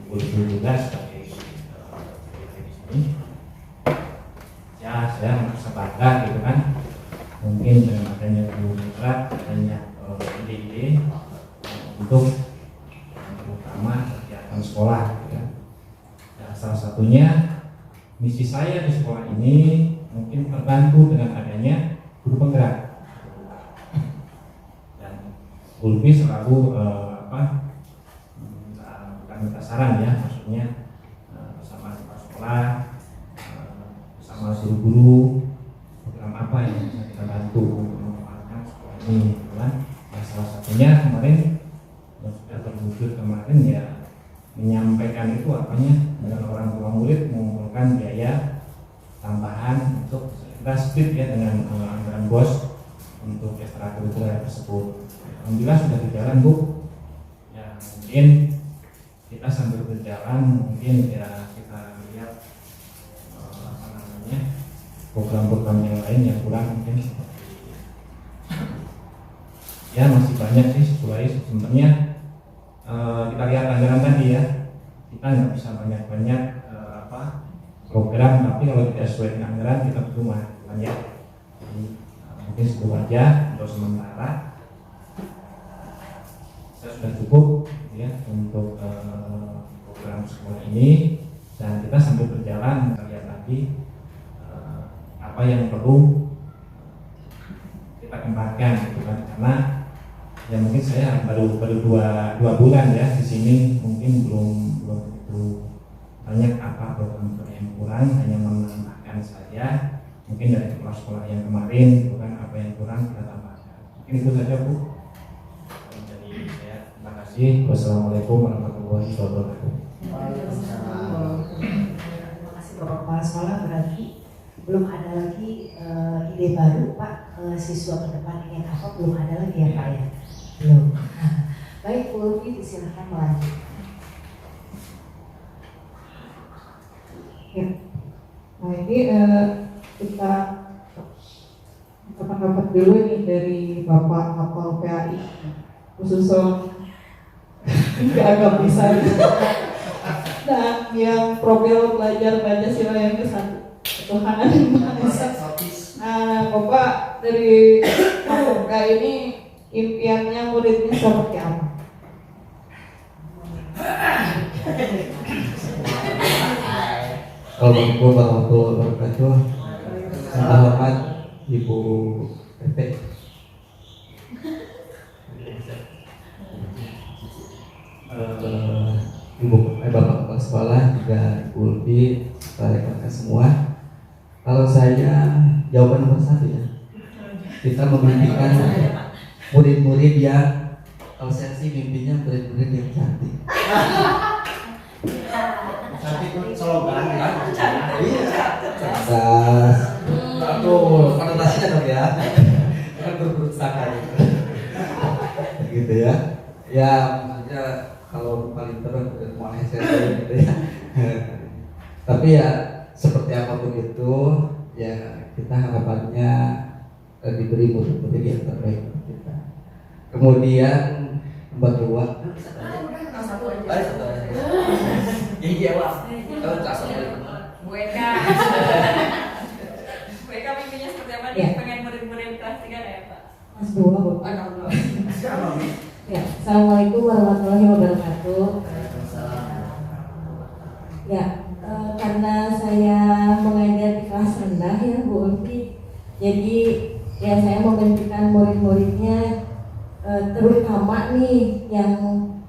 guru juga sebagai di sini ya saya merasa bangga gitu kan mungkin dengan adanya guru mitra adanya ide-ide untuk terutama kegiatan sekolah ya. Nah, salah satunya misi saya di sekolah ini mungkin terbantu dengan adanya guru penggerak dan Bulpi selalu bukan minta saran ya maksudnya bersama kepala sekolah bersama seluruh guru program apa yang bisa kita bantu untuk memanfaatkan sekolah ini gitu kan. Nah, salah satunya kemarin yang sudah terwujud kemarin ya menyampaikan itu apanya dengan orang tua murid mengumpulkan biaya tambahan untuk kita split ya dengan anggaran bos untuk ekstrakurikuler tersebut. Alhamdulillah sudah berjalan Bu ya mungkin kita sambil berjalan mungkin ya kita lihat apa namanya program-program yang lain yang kurang mungkin seperti ya masih banyak sih sebenarnya kita lihat anggaran tadi ya kita nggak bisa banyak-banyak program tapi kalau tidak sesuai dengan anggaran kita percuma kan ya. Jadi, mungkin segitu aja untuk sementara saya sudah cukup ya untuk program sekolah ini dan kita sambil berjalan kita lihat lagi apa yang perlu kita kembangkan gitu kan karena ya mungkin saya baru dua bulan ya di sini mungkin belum begitu banyak apa program-program yang kurang hanya menambahkan saja mungkin dari kepala sekolah yang kemarin itu kan apa yang kurang kita tambahkan mungkin itu saja Bu. Jadi saya terima kasih kasih. Wassalamualaikum warahmatullahi wabarakatuh. Terima kasih Bapak Kepala Sekolah. Berarti belum ada lagi ide baru Pak, siswa ke depan ingin apa, belum ada lagi ya Pak ya? Belum. Baik, Bu Ulfi silakan melanjut. Ya. Nah ini kita rapat dulu nih dari Bapak Kapal PAI khususnya agak bisa dan yang profil belajar Pancasila yang ke-1 ketuhanan yang Maha Esa. Nah Bapak dari Kapal PAI ini impiannya muridnya seperti apa? Assalamualaikum warahmatullahi wabarakatuh. Selamat Ibu PP. Bapak Kepala Sekolah juga Ibu Ulfi, rekan-rekan semua. Kalau saya jawaban nomor 1 ya. Kita memimpikan murid-murid yang, kalau saya sih mimpinya murid-murid yang cantik. Cantik itu slogan ya. Iya. Cerdas. Aduh, konotasinya dong ya. Kan berpustaka gitu ya. Ya, maksudnya kalau paling terus mau SSI gitu ya. Tapi ya seperti apapun itu, ya kita harapannya diberi murid-murid yang terbaik untuk kita. Kemudian nomor 2. Iya, Pak. Bu Eka. Bu Eka mimpinya seperti apa nih? Ya. Pengen murid-murid kelas 3 ya Pak? Mas Dua, Bu. Oh, Ya, Assalamualaikum warahmatullahi wabarakatuh. Ya, karena saya mengajar di kelas rendah ya Bu Ulfi, jadi ya saya memimpikan murid-muridnya terutama nih yang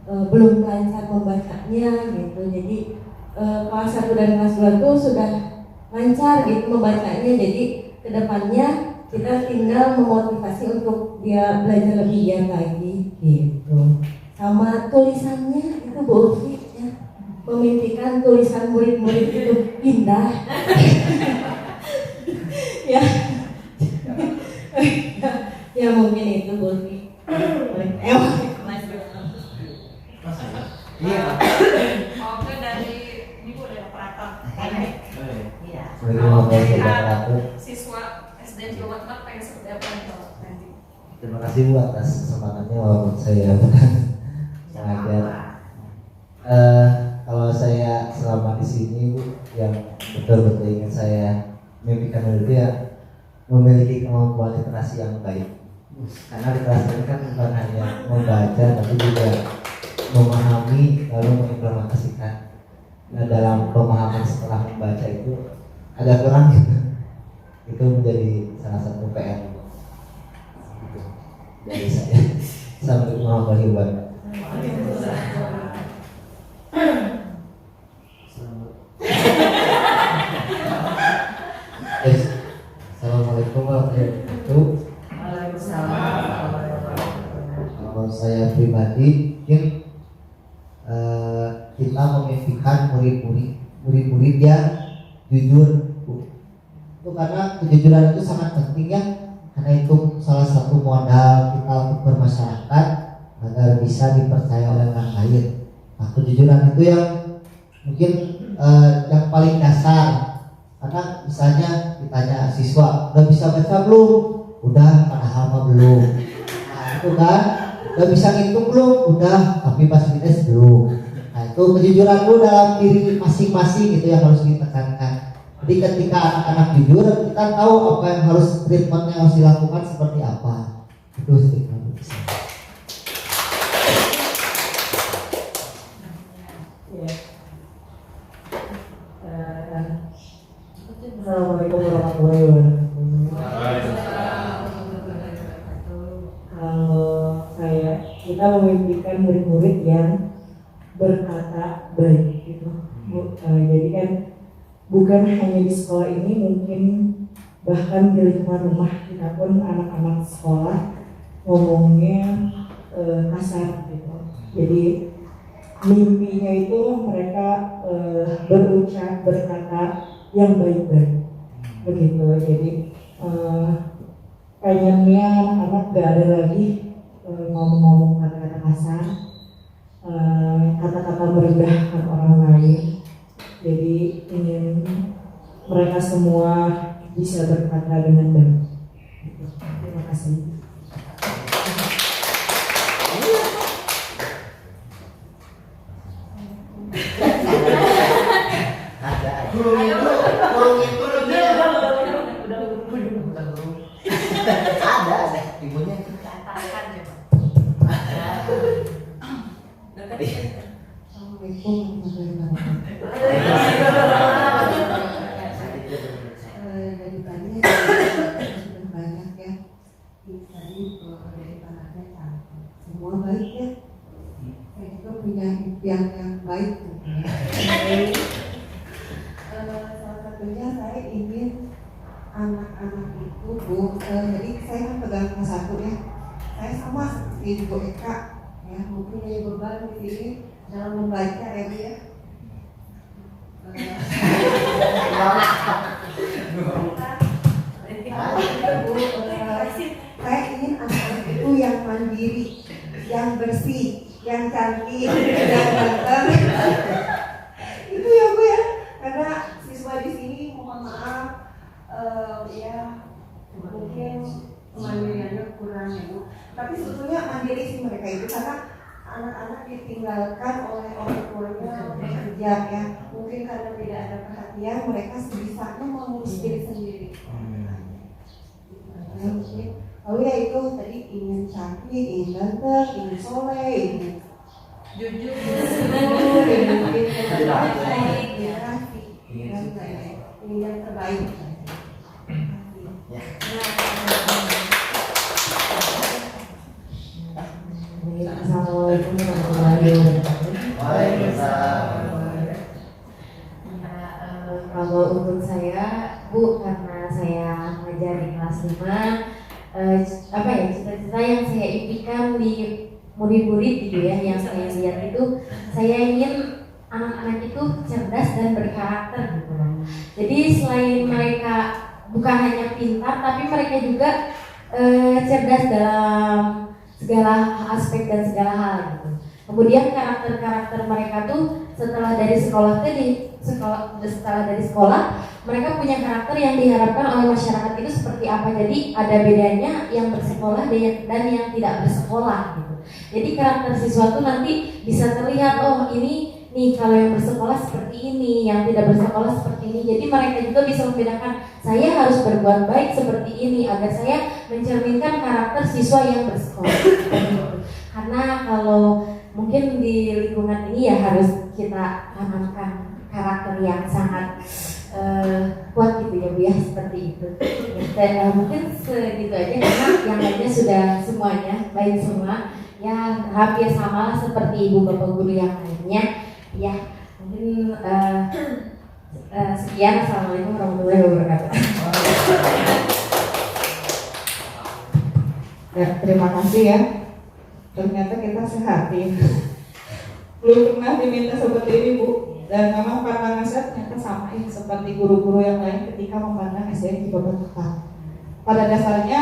belum lancar membacanya gitu. Jadi kelas 1 dan kelas 2 tuh sudah lancar gitu membacanya. Jadi kedepannya kita tinggal memotivasi untuk dia belajar lebih giat lagi gitu. Sama tulisannya itu Bu Ulfi ya, memimpikan tulisan murid-murid itu indah. ya. Ya mungkin itu Bu Ulfi. Iya. Oke, dari Ibu dari operator. Iya. Siswa SD Cilomat pengen seperti apa nih Pak nanti? Terima kasih Bu atas kesempatannya walaupun saya bukan mengajar. Kalau saya selama di sini Bu, yang betul-betul ingin saya mimpikan itu ya memiliki kemampuan literasi yang baik. Karena di kelas ini kan bukan hanya membaca tapi juga memahami lalu mengimplementasikan. Nah dalam pemahaman setelah membaca itu agak kurang gitu. Itu menjadi salah satu PR gitu. Dari saya. Assalamualaikum warahmatullahi wabarakatuh. Assalamualaikum warahmatullahi wabarakatuh. Kalau saya pribadi mungkin kita memimpikan murid-murid yang jujur Bu. Itu karena kejujuran itu sangat penting ya, karena itu salah satu modal kita untuk bermasyarakat agar bisa dipercaya oleh orang lain. Nah, kejujuran itu yang mungkin yang paling dasar. Karena misalnya ditanya siswa, udah bisa baca belum? Udah, padahal mah belum. Nah itu kan, udah bisa ngitung belum? Udah, tapi pas minus belum. Nah itu kejujuran lu dalam diri masing-masing itu yang harus ditekankan. Jadi ketika anak-anak jujur, kita tahu apa yang harus treatment yang harus dilakukan seperti apa. Itu sedikit. Assalamualaikum warahmatullahi wabarakatuh. Kalau kita memimpikan murid-murid yang berkata baik gitu. Jadi kan bukan hanya di sekolah ini, mungkin bahkan di lingkungan rumah kita pun anak-anak sekolah ngomongnya kasar gitu. Jadi mimpinya itu mereka berucap, berkata yang baik-baik begitu. Jadi pengennya anak-anak gak ada lagi ngomong-ngomong kata-kata kasar, kata-kata merendahkan orang lain. Jadi ingin mereka semua bisa berkata dengan baik. Terima kasih. Ada ibunya. Katakan coba. Assalamualaikum warahmatullahi wabarakatuh. Dari tadi sudah banyak ya. Tadi dari tanahnya cantik. Semua baik ya. Saya juga punya impian yang baik. Salah satunya saya ingin anak-anak itu Bu, jadi saya kan pegang kelas 1 ya. Saya sama seperti Bu Eka ya, mempunyai beban di sini dalam membaca ya Bu ya. Saya ingin anak-anak itu yang mandiri, yang bersih, yang cantik, yang ganteng. Itu ya Bu ya, karena siswa di sini mohon maaf ya mungkin kemandiriannya kurang ya Bu. Tapi sebetulnya mandiri sih mereka itu karena anak-anak ditinggalkan oleh orang tuanya bekerja ya. Mungkin karena tidak ada perhatian mereka sebisanya mengurus diri sendiri. Lalu ya itu tadi ingin cantik, ingin ganteng, ingin soleh, ingin Jujur. ingin terbaik, ingin yang terbaik. Assalamualaikum warahmatullahi wabarakatuh. Kalau untuk saya, Bu, karena saya mengajar di kelas 5, cita-cita yang saya impikan di murid-murid gitu ya, yang saya lihat itu, saya ingin anak-anak itu cerdas dan berkarakter gitu loh. Jadi selain mereka bukan hanya pintar, tapi mereka juga cerdas dalam segala aspek dan segala hal gitu. Kemudian karakter-karakter mereka tuh setelah dari sekolah mereka punya karakter yang diharapkan oleh masyarakat itu seperti apa. Jadi ada bedanya yang bersekolah dan yang tidak bersekolah gitu. Jadi karakter siswa tuh nanti bisa terlihat, oh ini nih kalau yang bersekolah seperti ini, yang tidak bersekolah seperti ini. Jadi mereka juga bisa membedakan, saya harus berbuat baik seperti ini agar saya mencerminkan karakter siswa yang bersekolah. Karena kalau mungkin di lingkungan ini ya harus kita tanamkan karakter yang sangat kuat gitu ya Bu ya, seperti itu. Dan mungkin segitu aja karena yang lainnya sudah semuanya baik semua. Ya hampir sama seperti ibu bapak guru yang lainnya. Ya, mungkin sekian. Assalamualaikum warahmatullahi wabarakatuh. Ya, terima kasih ya. Ternyata kita sehati. Belum pernah diminta seperti ini Bu. Dan memang pandangan saya ternyata sama ya, seperti guru-guru yang lain ketika memandang SDN Cibabat Tepat. Pada dasarnya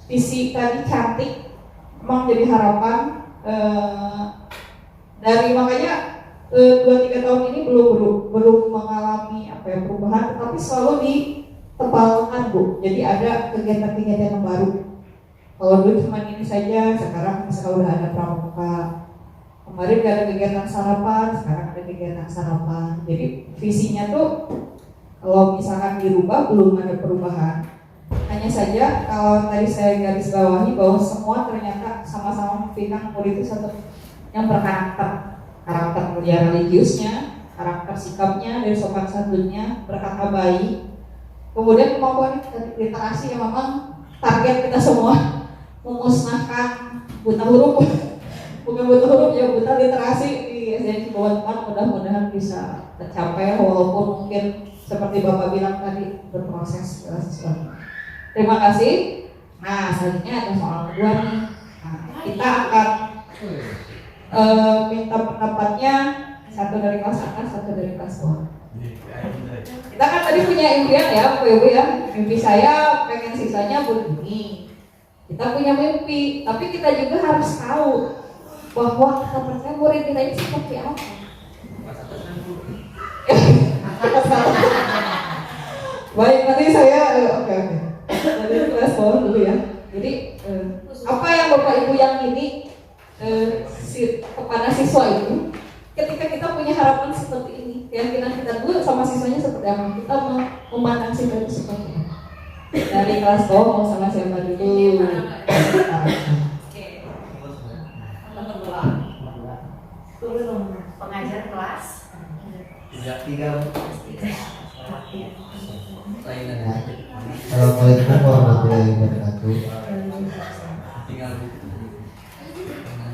visi tadi cantik memang jadi harapan dari makanya 2-3 tahun ini belum mengalami perubahan, tetapi selalu ditepalkan Bu. Jadi ada kegiatan-kegiatan yang baru. Kalau dulu cuma ini saja, sekarang misalnya udah ada pramuka. Kemarin gak ada kegiatan sarapan, sekarang ada kegiatan sarapan. Jadi visinya tuh kalau misalkan dirubah belum ada perubahan. Hanya saja kalau tadi saya garis bawahi bahwa semua ternyata sama-sama memfitnah murid itu satu yang berkarakter. Karakter mulia religiusnya, karakter sikapnya, dari sopan santunnya, berkata baik. Kemudian kemampuan literasi yang memang target kita semua memusnahkan buta huruf, bukan buta huruf ya, buta literasi di SDN Cibabat Tepat. Mudah-mudahan bisa tercapai walaupun mungkin seperti Bapak bilang tadi berproses segala sesuatu. Terima kasih. Nah selanjutnya ada soal kedua nih. Nah, kita akan minta pendapatnya satu dari kelas atas, satu dari kelas bawah. Kita kan tadi punya impian ya, Bapak Ibu ya. Mimpi saya pengen sisanya begini. Kita punya mimpi, tapi kita juga harus tahu bahwa kita murid kita ini seperti apa. Baik, nanti saya oke. Dari kelas bawah dulu ya. Jadi apa yang Bapak Ibu yang ini kepada siswa itu, ketika kita punya harapan seperti ini, keyakinan kita dulu sama siswanya seperti apa, kita memandang siswa itu seperti apa. Dari kelas bawah mau sama siapa dulu? Pengajar kelas. Tiga. Assalamualaikum warahmatullahi wabarakatuh.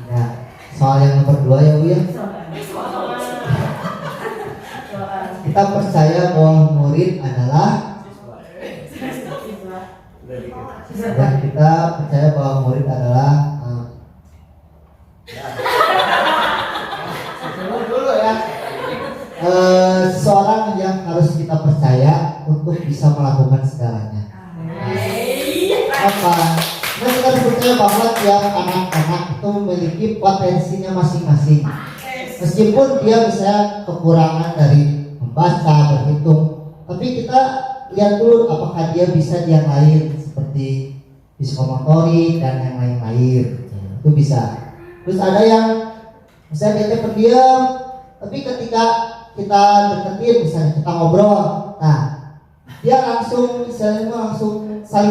Nah, soal yang nomor 2 ya Bu ya. Kita percaya bahwa murid adalah, dan kita percaya bahwa murid adalah seseorang yang harus kita percaya untuk bisa melakukan segalanya. Apa? Nah, kita harus percaya bahwa tiap anak-anak itu memiliki potensinya masing-masing. Meskipun dia bisa kekurangan dari membaca, berhitung, tapi kita lihat dulu apakah dia bisa di yang lain seperti psikomotorik dan yang lain-lain. Itu bisa. Terus ada yang misalnya dia pendiam, tapi ketika kita deketin, misalnya kita ngobrol, nah dia langsung saling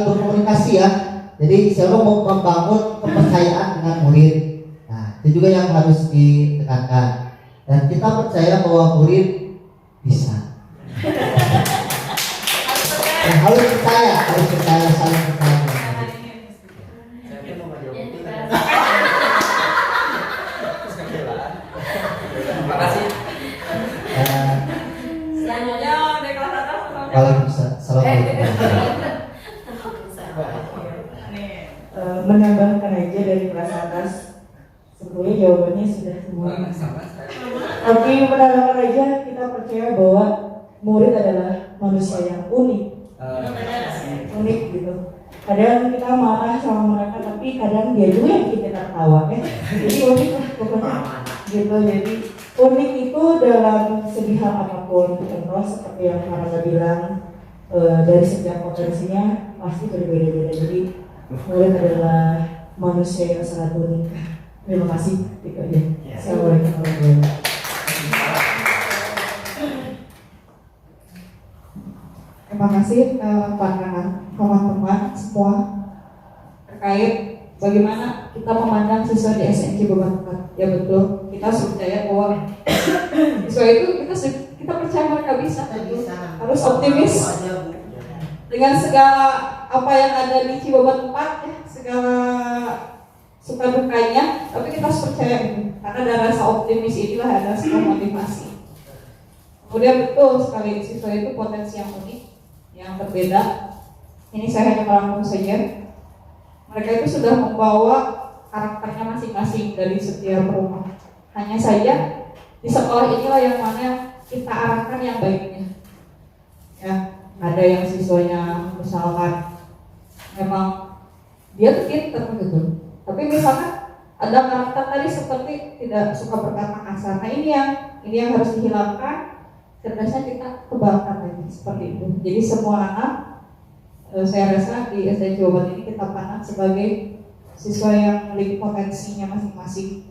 berkomunikasi ya. Jadi siapa mau membangun kepercayaan dengan murid. Nah, itu juga yang harus ditekankan. Dan kita percaya bahwa murid bisa. Harus percaya, saling percaya. Terima kasih. Selanjutnya dari kelas atas. Assalamualaikum. Menambahkan aja dari kelas atas, sebetulnya jawabannya sudah semua. Tapi menambahkan aja, kita percaya bahwa murid adalah manusia yang unik, unik gitu. Kadang kita marah sama mereka, tapi kadang dia juga yang bikin kita ketawa ya. Jadi unik lah pokoknya gitu. Jadi unik itu dalam segi hal apapun. Contoh seperti yang Farah bilang, dari setiap potensinya pasti berbeda-beda. Jadi murid adalah manusia yang sangat unik. Terima kasih. Itu aja. Assalamualaikum warahmatullahi wabarakatuh. Terima kasih pandangan teman-teman semua terkait bagaimana kita memandang siswa di SNC Beban. Ya betul, kita percaya bahwa siswa itu kita percaya mereka bisa. Harus optimis dengan segala apa yang ada di Ciboban 4 ya, segala suka dukanya, tapi kita harus percaya itu karena ada rasa optimis, inilah ada sebuah motivasi. Kemudian betul sekali siswa itu potensi yang unik, yang berbeda. Ini saya hanya merangkum saja. Mereka itu sudah membawa karakternya masing-masing dari setiap rumah. Hanya saja di sekolah inilah yang mana kita arahkan yang baiknya. Ya, ada yang siswanya misalkan memang dia tuh pinter gitu, tapi misalkan ada karakter tadi seperti tidak suka berkata kasar. Nah ini yang harus dihilangkan. Cerdasnya kita kembangkan lagi seperti itu. Jadi semua anak, saya rasa di SD Jawa Barat ini kita pandang sebagai siswa yang memiliki potensinya masing-masing.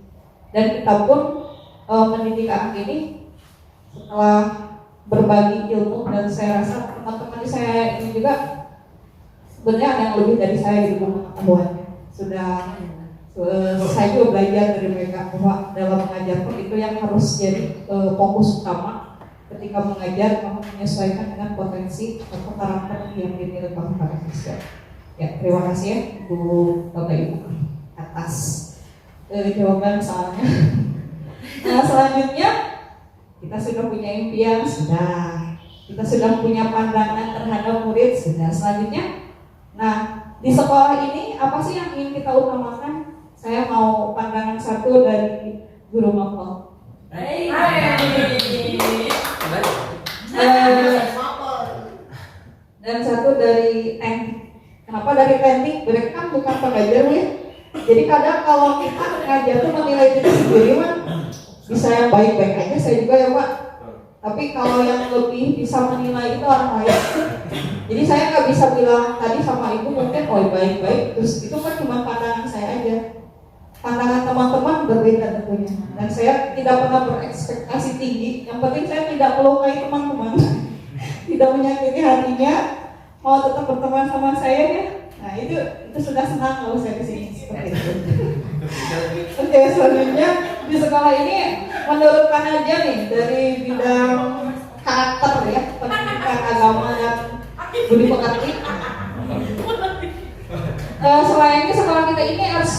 Dan kita pun mendidik anak ini setelah berbagi ilmu, dan saya rasa teman-teman saya ini juga sebenarnya ada yang lebih dari saya di pengetahuannya. Saya juga belajar dari mereka bahwa dalam mengajar pun itu yang harus jadi fokus utama ketika mengajar, menyesuaikan dengan potensi atau karakter yang dimiliki oleh para siswa. Ya, terima kasih ya Bu Bapak Ibu atas jawaban soalnya. Nah selanjutnya kita sudah punya impian, kita sudah punya pandangan terhadap murid, selanjutnya. Nah di sekolah ini apa sih yang ingin kita utamakan? Saya mau pandangan satu dari guru mapel. Hey. Dan satu dari teknik. Kenapa dari teknik? Mereka kan bukan pengajar ya. Jadi kadang kalau kita ngajar tuh menilai diri sendiri kan bisa yang baik-baik aja, saya juga ya Pak. Tapi kalau yang lebih bisa menilai itu orang lain. Jadi saya nggak bisa bilang tadi sama ibu mungkin oh baik-baik, terus itu kan cuma pandangan saya aja. Pandangan teman-teman berbeda tentunya. Dan saya tidak pernah berekspektasi tinggi. Yang penting saya tidak melukai teman-teman, tidak menyakiti hatinya, mau tetap berteman sama saya ya. Nah itu sudah senang kalau saya kesini seperti itu. Oke, selanjutnya di sekolah ini menurut aja nih dari bidang karakter ya, pendidikan agama dan budi pekerti. Selain itu sekolah kita ini harus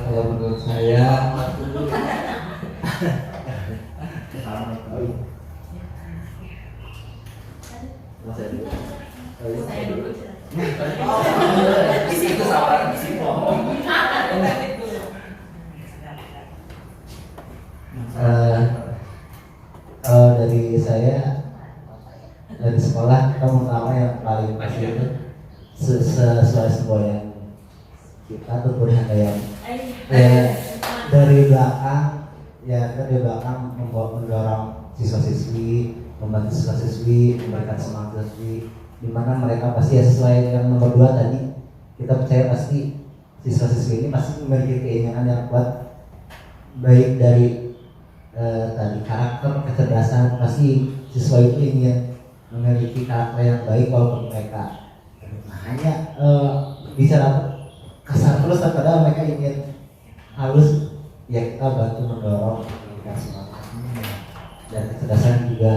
kalau menurut saya Itu sabar di sini. Dari saya dari sekolah kita pertama yang paling pasti itu sesuai semboyan kita tuh tulisan yang dari belakang mendorong siswa-siswi, membantu siswa-siswi, memberikan semangat siswi, di mana mereka pasti ya sesuai yang nomor 2 tadi, kita percaya pasti siswa-siswi ini pasti memiliki keinginan yang kuat, baik dari tadi karakter, kecerdasan, pasti siswa itu ingin memiliki karakter yang baik walaupun mereka hanya bicara kasar terus, padahal mereka ingin halus, ya kita bantu mendorong mereka semangat dan kecerdasan juga.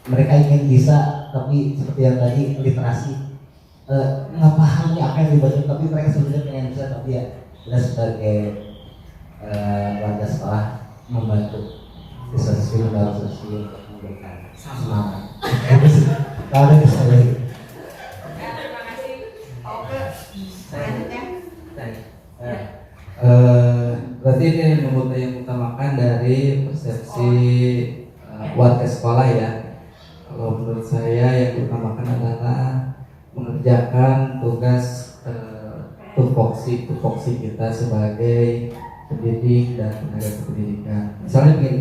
Mereka ingin bisa, tapi seperti yang tadi literasi nggak paham nih apa yang dibaca, tapi mereka sebenarnya pengen bisa, tapi ya kita sebagai warga sekolah membantu siswa-siswi dalam siswi untuk memberikan semangat. Kalau ada saya. Terima kasih. Oke. Selanjutnya. Berarti ini yang utamakan dari persepsi warga sekolah ya. Kalau menurut saya yang utamakan adalah mengerjakan tugas tupoksi kita sebagai pendidik dan tenaga kependidikan. Misalnya begini,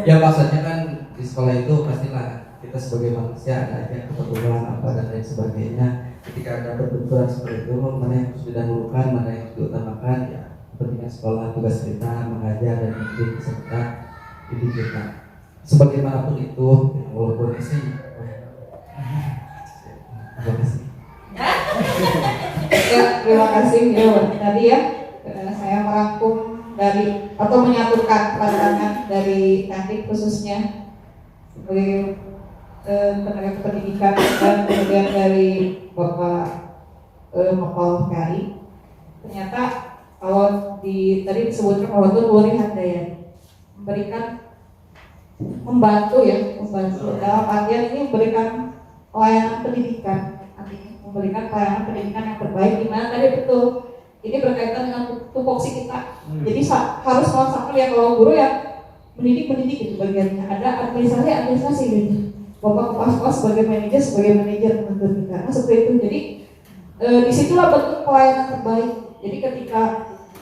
ya maksudnya kan di sekolah itu pastilah kita sebagai manusia ada aja keperluan apa dan lain sebagainya. Ketika ada perbenturan seperti itu, mana yang harus didahulukan, mana yang harus diutamakan, ya kepentingan sekolah, tugas kita mengajar dan mendidik peserta didik kita. Sebagaimanapun itu, walaupun sih, terima kasih. ya, terima kasih ya tadi ya. Saya merangkum dari atau menyatukan pandangan dari teknik khususnya sebagai tenaga pendidikan dan kemudian dari Bapak Mapel KRI. Ternyata kalau tadi disebutkan bahwa itu Wuri Handayani memberikan membantu dalam artian ini memberikan pelayanan pendidikan, artinya memberikan pelayanan pendidikan yang terbaik, di mana tadi betul ini berkaitan dengan tupoksi kita. Jadi harus sama-sama ya, kalau guru ya mendidik itu bagiannya, ada administrasi gitu. Bapak kepala sekolah sebagai manajer menurut kita, nah, seperti itu. Jadi disitulah bentuk pelayanan terbaik. Jadi ketika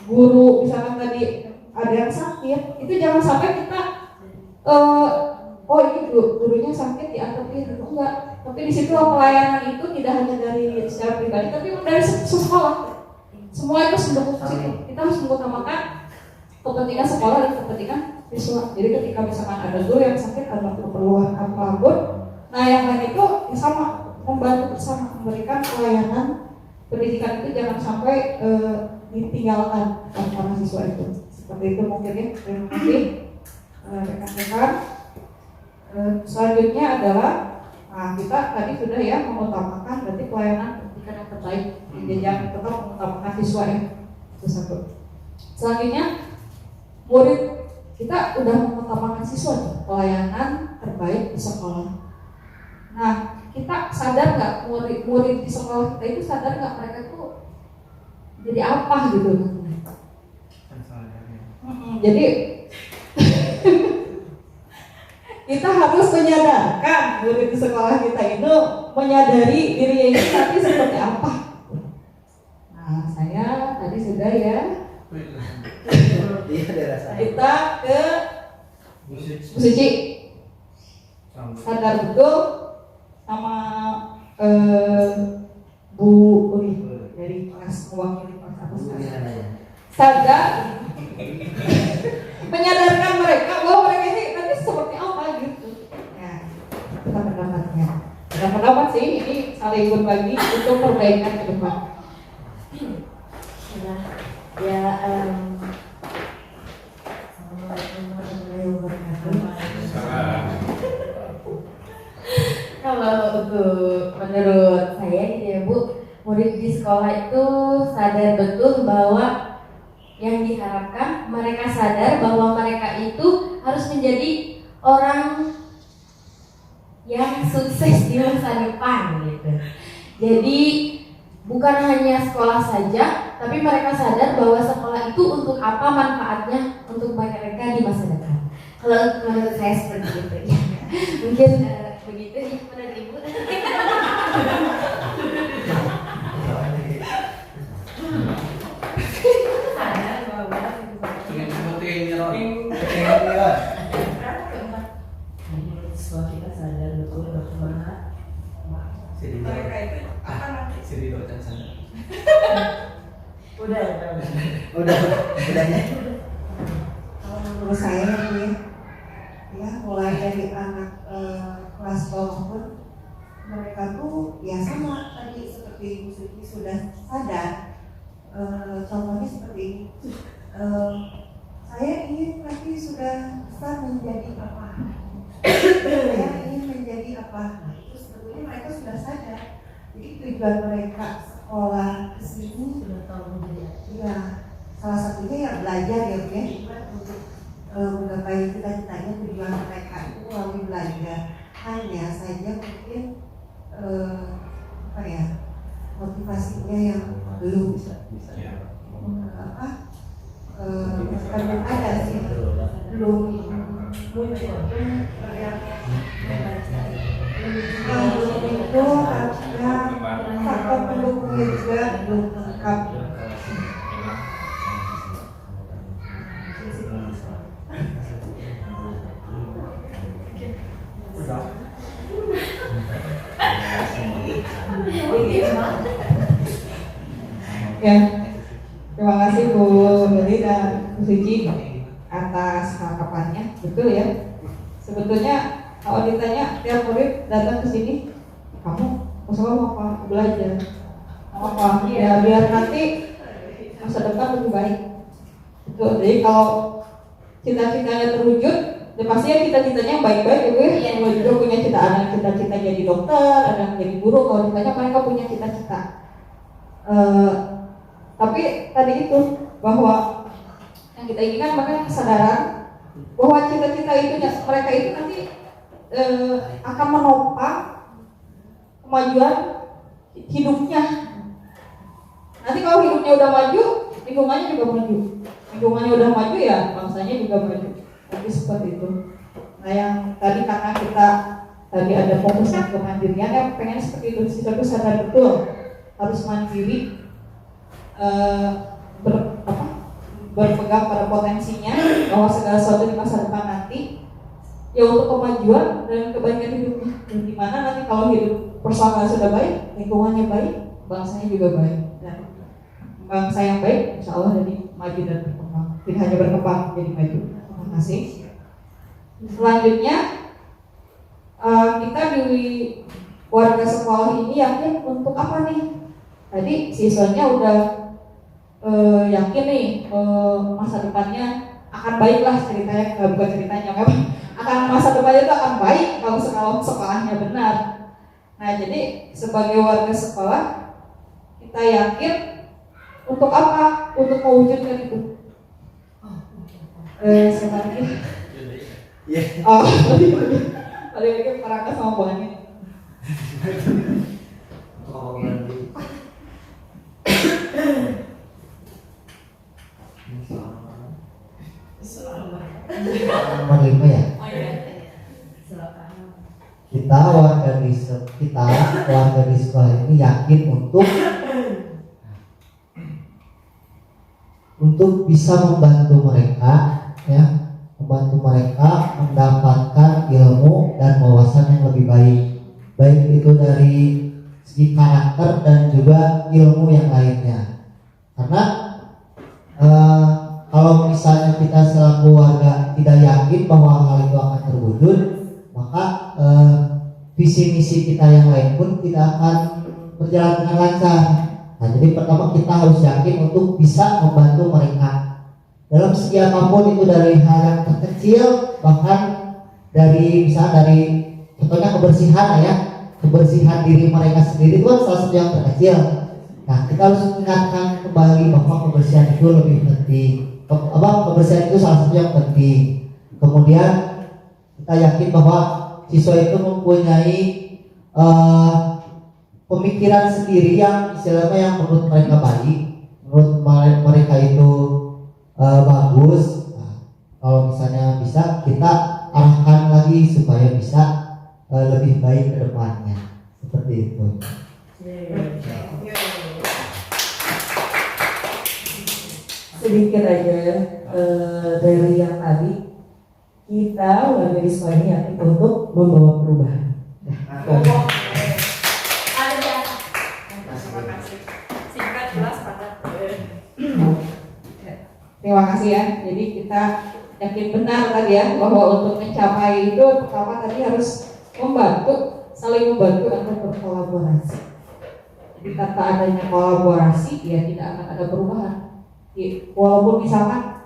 guru misalkan tadi ada yang sakit, itu jangan sampai kita oh ini gurunya sakit dianggapin, enggak. Tapi disitulah pelayanan itu tidak hanya dari secara pribadi, tapi dari sekolah. Semua itu mendukung situ. Kita harus mengutamakan kepentingan sekolah dan kepentingan siswa. Jadi ketika misalkan ada guru yang sakit atau keperluan apapun, nah yang lain itu sama membantu bersama memberikan pelayanan pendidikan itu jangan sampai ditinggalkan oleh para siswa itu. Seperti itu mungkin ya. Terima kasih rekan-rekan. Selanjutnya adalah kita tadi sudah ya mengutamakan berarti pelayanan pendidikan yang terbaik. Jadi jangan tetap mengutamakan siswa ya. Itu satu. Selanjutnya murid kita udah mengutamakan siswa nih, pelayanan terbaik di sekolah. Nah, kita sadar nggak murid-murid di sekolah kita itu sadar nggak mereka tuh jadi apa gitu? Jadi kita harus menyadarkan murid di sekolah kita itu menyadari dirinya itu nanti seperti apa. Nah, saya tadi sudah ya. Kita ke Bu Suci. Sadar betul sama Bu Uri dari kelas mewakili kelas apa sekarang. Sadar menyadarkan mereka bahwa mereka ini nanti seperti apa gitu. Ya, kita pendapatnya. Ada pendapat sih, ini saling berbagi untuk perbaikan ke depan. Ya, Assalamualaikum warahmatullahi wabarakatuh. Kalau untuk menurut saya gitu ya Bu, murid di sekolah itu sadar betul bahwa yang diharapkan mereka sadar bahwa mereka itu harus menjadi orang yang sukses di masa depan gitu. Jadi bukan hanya sekolah saja, tapi mereka sadar bahwa sekolah itu untuk apa manfaatnya untuk mereka di masa depan. Kalau menurut saya seperti itu ya. Mungkin begitu ya menurut Ibu. Sadar bahwa sekolah kita sadar betul bahwa Mereka itu apa nanti? udahnya. Kalau menurut saya ya mulai dari anak kelas bawah pun mereka tuh ya sama tadi seperti Bu Suci sudah sadar. Contohnya seperti ini. Saya ingin nanti sudah besar menjadi apa? Saya ingin menjadi apa? Nah, itu sebetulnya mereka sudah sadar. Jadi tujuan mereka sekolah ke sini Sudah tahu ya salah satunya ya belajar ya Bu, ya untuk menggapai cita-citanya. Tujuan mereka itu melalui belajar. Hanya saja mungkin apa ya motivasinya yang belum bukan ada sih, belum muncul yang itu artinya faktor pendukungnya juga belum lengkap. Ya, terima kasih Bu Beli dan Bu Suci atas tanggapannya. Betul ya. Sebetulnya kalau ditanya tiap murid datang ke sini, kamu mau apa? Belajar. Mau apa? Ya biar nanti masa depan lebih baik. Betul. Jadi kalau cita-citanya terwujud, ya pasti ya cita-citanya yang baik-baik ya Bu. Yang juga punya cita-cita jadi dokter, ada yang jadi guru. Kalau ditanya mereka punya cita-cita. Tapi tadi itu bahwa yang kita inginkan makanya kesadaran bahwa cita-cita itu mereka itu nanti akan menopang kemajuan hidupnya. Nanti kalau hidupnya udah maju, lingkungannya juga maju. Lingkungannya udah maju ya bangsanya juga maju. Tapi seperti itu. Nah yang tadi karena kita tadi ada fokusnya ke mandirian, ya pengen seperti itu. Siswa itu sadar betul harus mandiri. Berpegang pada potensinya bahwa segala sesuatu di masa depan nanti ya untuk kemajuan dan kebaikan hidupnya. Dan dimana nanti kalau hidup personal sudah baik, lingkungannya baik, bangsanya juga baik. Dan bangsa yang baik, insya Allah jadi maju dan berkembang. Tidak hanya berkembang, jadi maju. Terima kasih. Selanjutnya kita di warga sekolah ini yakin untuk apa nih? Tadi siswanya udah yakin nih masa depannya akan baik lah ceritanya, bukan ceritanya memang akan masa depannya itu akan baik kalau sekolahnya benar. Nah jadi sebagai warga sekolah kita yakin untuk apa? Untuk mewujudkan itu. Siapa lagi? Oh, tadi perangkat sama Bu Ani. Oh, berarti. Nomor 5 ya. Oh iya. Kita warga di sekolah ini yakin untuk bisa membantu mereka mendapatkan ilmu dan wawasan yang lebih baik itu dari segi karakter dan juga ilmu yang lainnya. Karena kalau misalnya kita selaku warga tidak yakin bahwa hal itu akan terwujud, maka visi misi kita yang lain pun tidak akan berjalan dengan lancar. Nah, jadi pertama kita harus yakin untuk bisa membantu mereka dalam segi apapun, itu dari hal yang terkecil, bahkan dari contohnya kebersihan diri mereka sendiri itu kan salah satu yang terkecil. Nah, kita harus mengingatkan kembali bahwa kebersihan itu lebih penting. Kebersihan itu salah satu yang penting. Kemudian kita yakin bahwa siswa itu mempunyai pemikiran sendiri yang istilahnya yang menurut mereka baik, menurut mereka itu bagus. Nah, kalau misalnya bisa kita arahkan lagi supaya bisa lebih baik ke depannya, seperti itu. Sedikit aja dari yang tadi, kita warga di sekolah ini yakin untuk membawa perubahan. Ada di atas. Terima kasih. Singkat, jelas, padat. Terima kasih ya. Jadi kita yakin benar tadi ya bahwa untuk mencapai itu pertama tadi harus saling membantu atau berkolaborasi. Jadi tanpa adanya kolaborasi ya tidak akan ada perubahan. Walaupun misalkan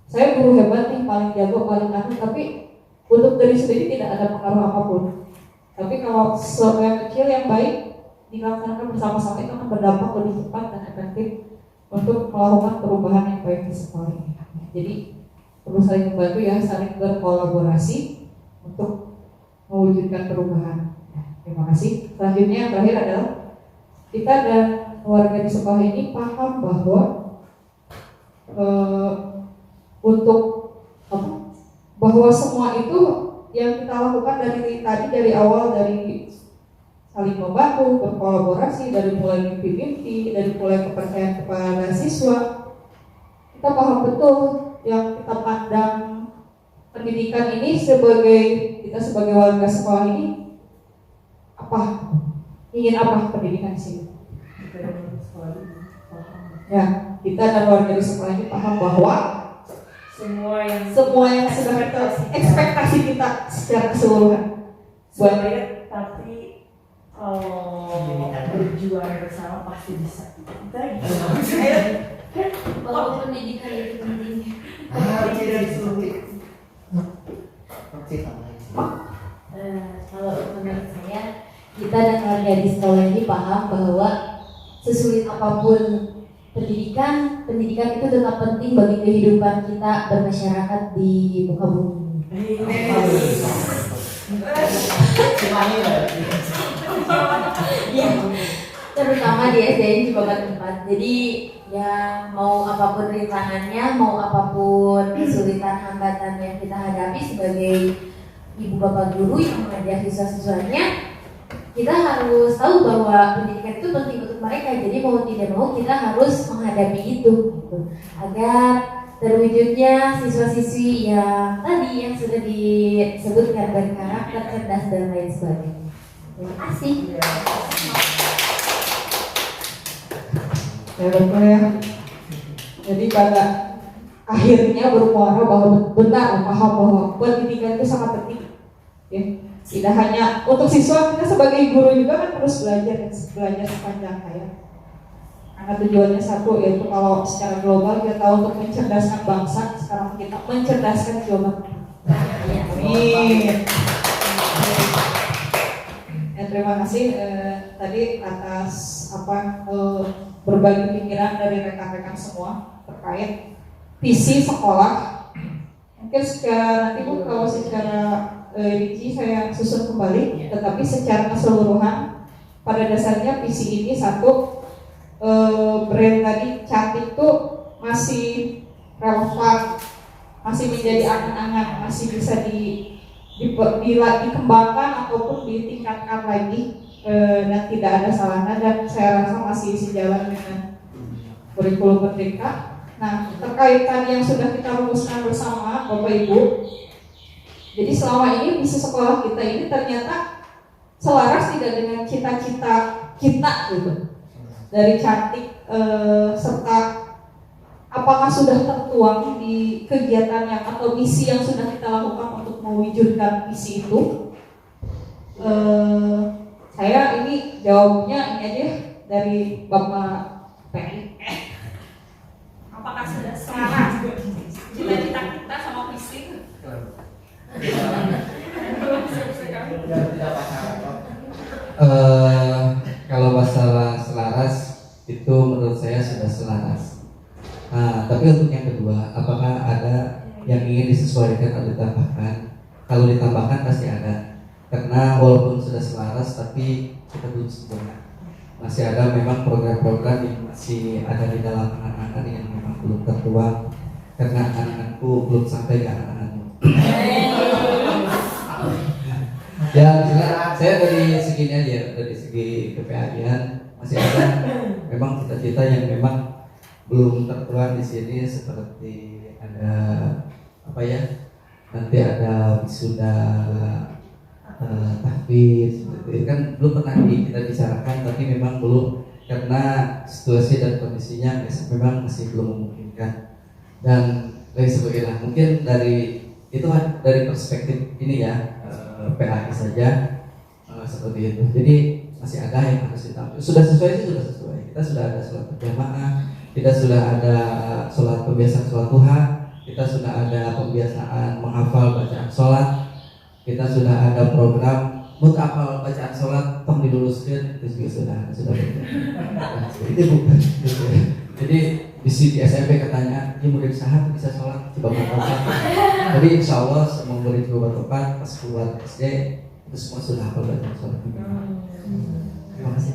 saya guru hebat nih, paling jago, paling ahli, tapi untuk diri sendiri tidak ada pengaruh apapun. Tapi kalau sesuatu yang kecil yang baik dilaksanakan bersama-sama itu akan berdampak lebih cepat dan efektif untuk melakukan perubahan yang baik di sekolah ini. Jadi perlu saling membantu ya, saling berkolaborasi untuk mewujudkan perubahan. Terima kasih. Selanjutnya yang terakhir adalah kita dan warga di sekolah ini paham bahwa bahwa semua itu yang kita lakukan dari awal, dari saling membantu, berkolaborasi, dari mulai mimpi-mimpi, dari mulai kepercayaan kepada siswa, kita paham betul yang kita pandang pendidikan ini kita sebagai warga sekolah ini ingin apa pendidikan sih? Ya, kita dan warga di sekolah ini paham bahwa semua yang sudah kita ekspektasi kita secara keseluruhan tapi berjuang bersama pasti bisa. Kita Bahwa pendidikan itu penting. Kalau menurut saya, kita dan warga di sekolah ini paham bahwa sesulit apapun pendidikan itu tetap penting bagi kehidupan kita bermasyarakat di muka bumi. Ya, terutama di SDN Cibabat 4. Jadi ya mau apapun rintangannya, mau apapun kesulitan hambatan yang kita hadapi sebagai ibu bapak guru yang mengajar siswa-siswanya, kita harus tahu bahwa pendidikan itu penting untuk mereka. Jadi mau tidak mau kita harus menghadapi itu gitu, agar terwujudnya siswa-siswi yang tadi yang sudah disebutkan berkarakter, cerdas dan lain sebagainya. Terima kasih. Ya betul ya. Jadi pada akhirnya bermuara bahwa benar paham bahwa pendidikan itu sangat penting. Ya, tidak hanya untuk siswa, kita sebagai guru juga kan terus belajar sepanjang hayat. Karena tujuannya satu, yaitu kalau secara global kita tahu untuk mencerdaskan bangsa, sekarang kita mencerdaskan global. Amin. Ya, terima kasih tadi atas berbagi pikiran dari rekan-rekan semua terkait visi sekolah. Mungkin nanti Bu kalau secara rinci saya susun kembali, tetapi secara keseluruhan pada dasarnya visi ini satu, brand tadi cantik tuh masih relevan, masih menjadi angan-angan, masih bisa dikembangkan ataupun ditingkatkan lagi, dan tidak ada salahnya, dan saya rasa masih sejalan dengan kurikulum merdeka. Nah, terkait tadi yang sudah kita rumuskan bersama Bapak Ibu, jadi selama ini misi sekolah kita ini ternyata selaras tidak dengan cita-cita kita gitu, dari cantik, serta apakah sudah tertuang di kegiatan atau misi yang sudah kita lakukan untuk mewujudkan misi itu. Saya ini jawabnya ini aja dari Bapak PN. Apakah sudah selaras cita-cita kita sama visi? Kalau masalah selaras itu menurut saya sudah selaras. Nah, tapi untuk yang kedua, apakah ada yang ingin disesuaikan atau ditambahkan? Kalau ditambahkan pasti ada, karena walaupun sudah selaras tapi kita belum sempurna. Masih ada memang program-program yang masih ada di dalam anak-anak yang memang belum tertuang, karena anak-anakku belum sampai ke anak-anakmu. Ya, saya dari segi ini aja, dari segi KPAIan masih ada memang cita-cita yang memang belum tertuang di sini, seperti ada apa ya, nanti ada wisuda, tahfiz, itu kan belum pernah kita bicarakan, tapi memang belum, karena situasi dan kondisinya memang masih belum memungkinkan. Dan dari sebagainya, mungkin dari itu dari perspektif ini ya, PAI saja, seperti itu. Jadi masih ada yang harus ditambah. Sudah sesuai sih, sudah sesuai. Kita sudah ada sholat berjamaah, kita sudah ada sholat pembiasaan sholat duha, kita sudah ada pembiasaan menghafal bacaan sholat, kita sudah ada program menghafal bacaan sholat tong diluluskan, itu juga sudah itu bukan. Jadi di SMP katanya, ya murid sahat bisa sholat coba bertobat. Jadi insya Allah semua murid coba bertobat pas keluar SD itu semua sudah hafal bacaan sholat. Terima kasih.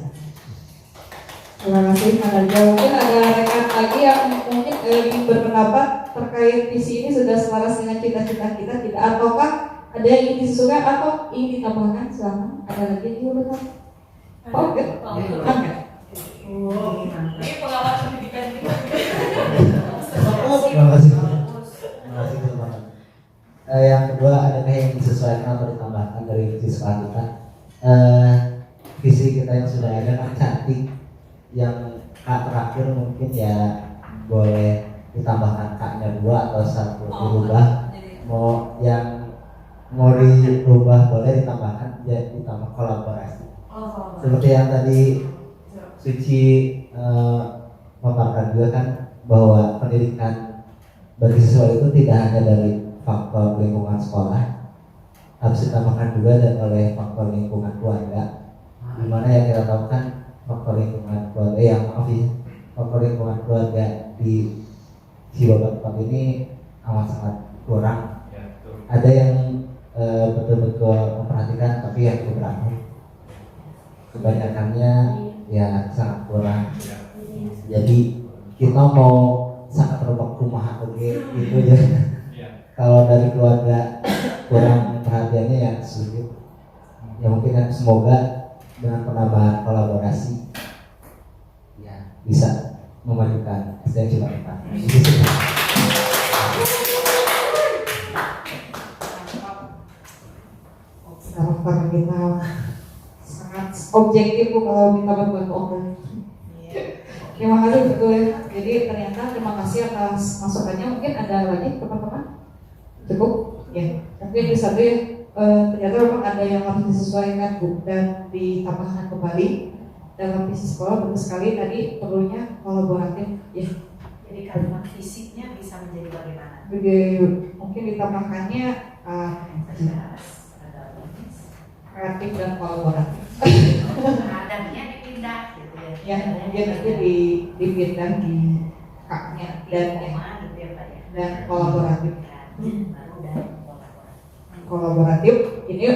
Terima kasih Pak Raja. Mungkin ada rekan lagi yang mungkin ingin berpendapat terkait visi ini sudah selaras dengan cita-cita kita tidak, ataukah ada yang ingin disesuaikan atau ingin ditambahkan? Silakan. Ada lagi yang ingin bertanya? Oke. Ini pengalaman pendidikan kita. Terima kasih. Terima kasih kesempatan. Yang kedua, adakah yang disesuaikan atau ditambahkan dari visi sekolah kita? Visi kita yang sudah ada kan cantik. Yang terakhir mungkin ya boleh ditambahkan K-nya 2 atau 1 dirubah. Mau dirubah boleh ditambahkan, ya ditambah kolaborasi. Seperti yang tadi Suci memaparkan juga kan, bahwa pendidikan bagi siswa itu tidak hanya dari faktor lingkungan sekolah, harus ditambahkan juga oleh faktor lingkungan keluarga. Dimana yang kita tahu kan faktor lingkungan keluarga, faktor lingkungan keluarga di Cibabat 4 ini amat sangat kurang. Ada yang betul-betul memperhatikan, tapi yang beberapa kebanyakannya ya sangat kurang. Jadi kita mau sangat terobak rumah oke gitu ya. Kalau dari keluarga kurang perhatiannya ya sulit. Ya mungkin kan semoga dengan penambahan kolaborasi ya bisa memajukan SDM Cibabat. Harapan kita sangat objektif Bu kalau kita berbuat bohong. Terima kasih betul ya. Jadi ternyata terima kasih atas masukannya. Mungkin ada lagi teman-teman? Cukup? Ya. Tapi bisa deh, ternyata memang ada yang harus disesuaikan Bu dan ditambahkan kembali dalam visi sekolah. Betul sekali tadi perlunya kolaboratif. Ya. Jadi kalimat fisiknya bisa menjadi bagaimana? Mungkin ditambahkannya kreatif dan kolaboratif. Adanya dipindah gitu ya. Ya, kemudian nanti dipindah di kaknya dan kolaboratif. Kolaboratif ini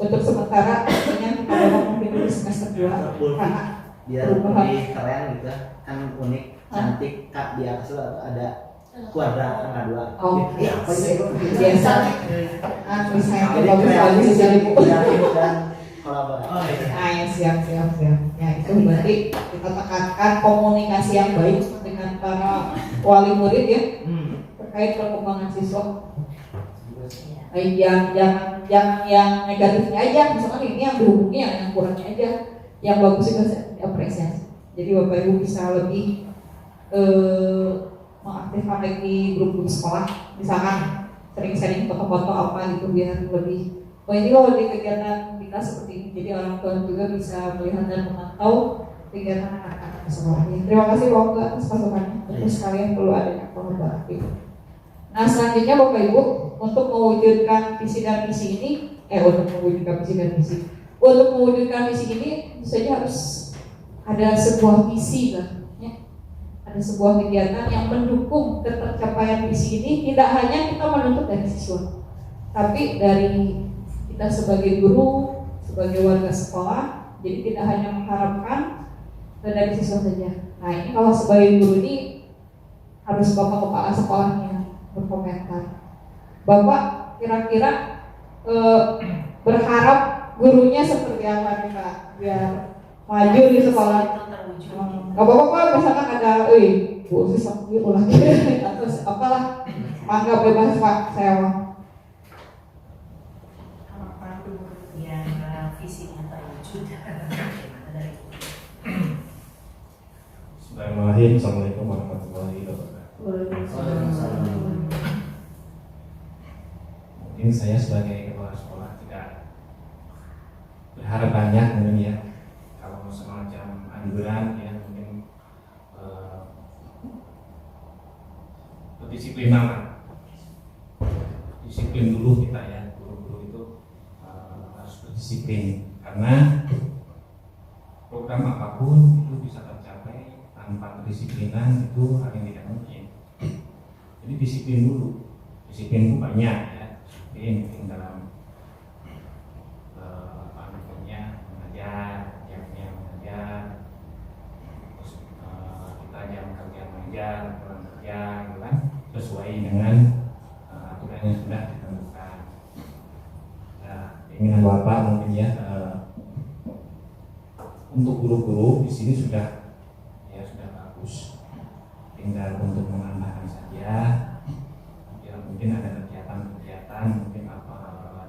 untuk sementara kayaknya kita mungkin dulu semester 2 karena biar lebih keren gitu kan, unik cantik. Kak di atas itu ada kuadrat tengah 2. Oh ya, apa sih biasa misalnya bagus jadi buku dan kolaborasi. Ya siap ya itu berarti kita tekankan komunikasi yang baik dengan para wali murid ya terkait perkembangan siswa. Jangan yang negatifnya aja, misalkan ini yang dihubungi yang kurangnya aja, yang bagus itu diapresiasi. Jadi Bapak Ibu bisa lebih mengaktifkan lagi grup-grup sekolah, misalkan sering-sering foto-foto apa gitu biar lebih. Ini kalau di kegiatan kita seperti ini, jadi orang tua juga bisa melihat dan memantau kegiatan anak-anak sekolah. Terima kasih Bapak atas masukannya. Terus kalian perlu adanya kolaborasi. Nah selanjutnya Bapak Ibu untuk mewujudkan visi dan misi ini, untuk mewujudkan visi ini, saja harus ada sebuah visi lah. Ada sebuah kegiatan yang mendukung tercapaian visi ini, tidak hanya kita menuntut dari siswa, tapi dari kita sebagai guru, sebagai warga sekolah. Jadi tidak hanya mengharapkan dari siswa saja. Nah ini kalau sebagai guru ini harus Bapak kepala sekolahnya berkomentar. Bapak kira-kira berharap gurunya seperti apa nih Kak biar maju di sekolah? Gak apa-apa misalkan ada, Bu siswa ulang atau apalah, mangga bebas Pak, saya mau. Harapan yang visinya terwujud dari Bismillahirrahmanirrahim. Assalamualaikum warahmatullahi wabarakatuh. Mungkin saya sebagai kepala sekolah tidak berharap banyak mungkin ya, kalau semacam anjuran ya mungkin kedisiplinan lah. Disiplin dulu kita ya, guru-guru itu harus berdisiplin karena program apapun itu bisa tercapai tanpa kedisiplinan itu hal yang tidak mungkin. Jadi disiplin dulu, disiplin itu banyak ya, disiplin dalam mengajar, jamnya mengajar, terus kita jam kerja mengajar, pulang kerja, gitu kan, sesuai dengan aturan yang sudah ditentukan. Nah, keinginan Bapak mungkin ya untuk guru-guru di sini sudah bagus, tinggal untuk menambahkan saja. Ya mungkin ada kegiatan mungkin apa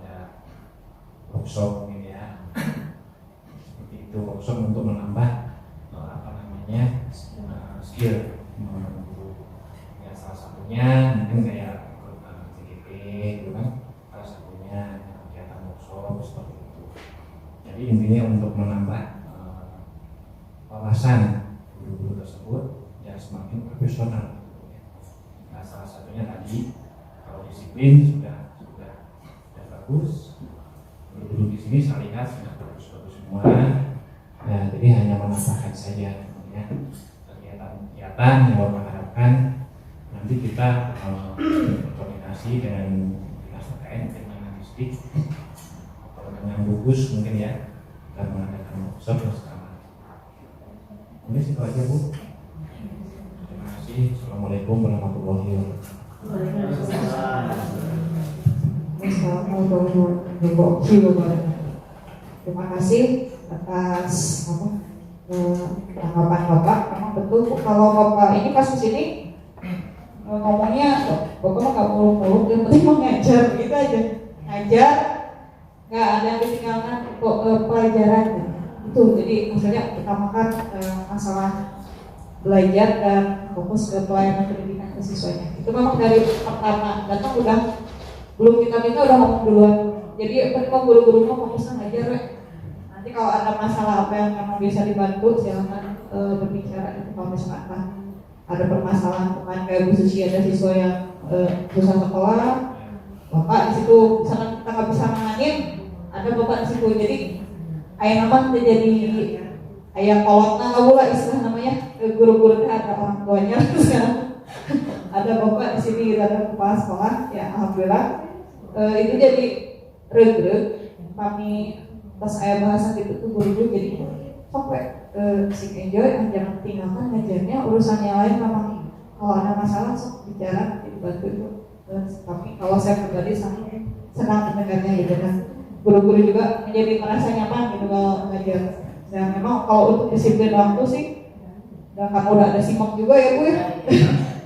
ada workshop mungkin ya, seperti itu, workshop untuk menambah skill guru. Ya salah satunya mungkin kayak CGP gitu kan, salah satunya kegiatan workshop seperti itu. Jadi intinya untuk menambah wawasan guru-guru tersebut ya semakin profesional. Nah salah satunya tadi kalau disiplin sudah bagus, guru-guru di sini saya lihat sudah bagus semua. Nah jadi hanya menambahkan saja ya kegiatan yang Bapak harapkan nanti kita berkoordinasi dengan dinas terkait dengan distrik atau dengan gugus mungkin ya, kita mengadakan workshop bersama. Ini situ aja Bu. Terima kasih. Assalamualaikum warahmatullahi wabarakatuh. Terima kasih atas tanggapan Bapak. Memang betul kalau Bapak ini pas kesini ngomongnya Bapak mah nggak muluk-muluk, yang penting mengajar gitu aja, ngajar, nggak ada yang ketinggalan pelajaran. Itu jadi maksudnya utamakan masalah belajar dan fokus ke pelayanan pendidikan ke siswanya. Itu memang dari pertama datang udah belum kita minta udah ngomong duluan. Jadi memang guru-guru mau fokusnya ngajar. Nanti kalau ada masalah apa yang memang bisa dibantu silakan berbicara. Itu kalau misalkan ada permasalahan teman kayak Bu Suci ada siswa yang susah sekolah, Bapak di situ misalkan kita nggak bisa nanganin, ada Bapak di situ. Jadi ayah nama jadi ayah kolotna nggak boleh istilah namanya, guru-guru ada orang tuanya ada Bapak di sini, ada kepala sekolah ya alhamdulillah. Itu jadi reg-reg kami pas saya bahasa gitu tuh guru jadi sampai si enjoy jangan tinggalkan ngajarnya, urusan yang lain memang kalau ada masalah sok bicara dibantu itu. Tapi kalau saya pribadi sangat senang mendengarnya gitu kan, guru-guru juga menjadi merasa nyaman gitu kalau ngajar. Dan memang kalau untuk disiplin waktu sih, dan kan udah ada simak juga ya Bu ya.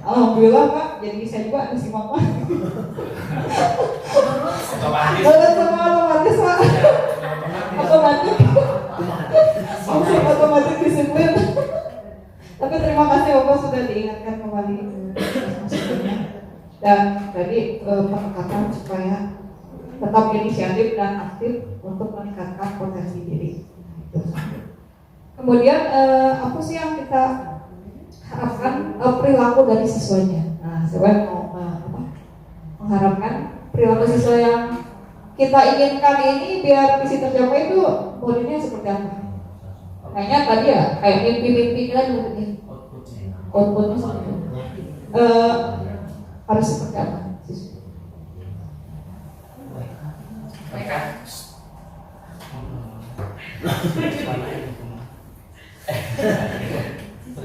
Alhamdulillah Kak, jadi saya juga ada simak Pak. Otomatis Pak. Otomatis disiplin. Tapi terima kasih Bapak sudah diingatkan kembali maksudnya. Dan tadi penekanan supaya tetap inisiatif dan aktif untuk meningkatkan potensi diri. Kemudian apa sih yang kita harapkan perilaku dari siswanya? Nah, saya mau mengharapkan perilaku siswa yang kita inginkan ini biar visi tercapai itu modelnya seperti apa? Kayaknya tadi ya kayak mimpi-mimpi kan mungkin outputnya seperti itu. Harus seperti apa?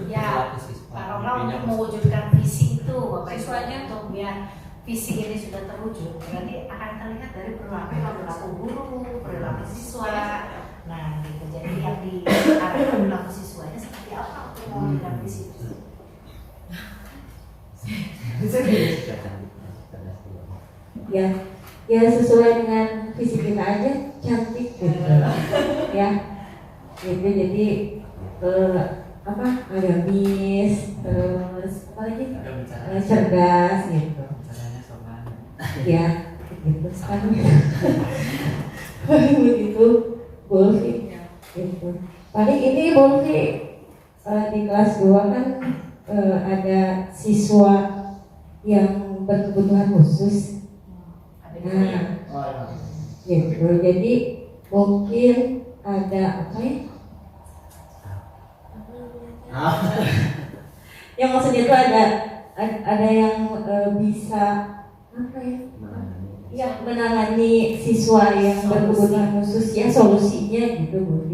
Ya, kalau untuk mewujudkan visi itu, Bapak siswanya untuk biar visi ini sudah terwujud, berarti akan terlihat dari perilaku guru, perilaku siswa. Nah, gitu. Jadi yang diarahkan perilaku siswanya seperti apa untuk mewujudkan visi itu? Ya sesuai dengan visi kita aja, cantik gitu. Ya, gitu. Jadi agamis, terus apa lagi? Cerdas gitu. Ya, gitu kan. Begitu, Bolvi. Gitu. Paling ini Bolvi di kelas 2 kan ada siswa yang berkebutuhan khusus. Nah, gitu. Jadi mungkin ada apa ya? Yang maksudnya itu ada yang bisa apa ya? Ya, menangani siswa yang berkebutuhan khusus ya, solusinya gitu Bu.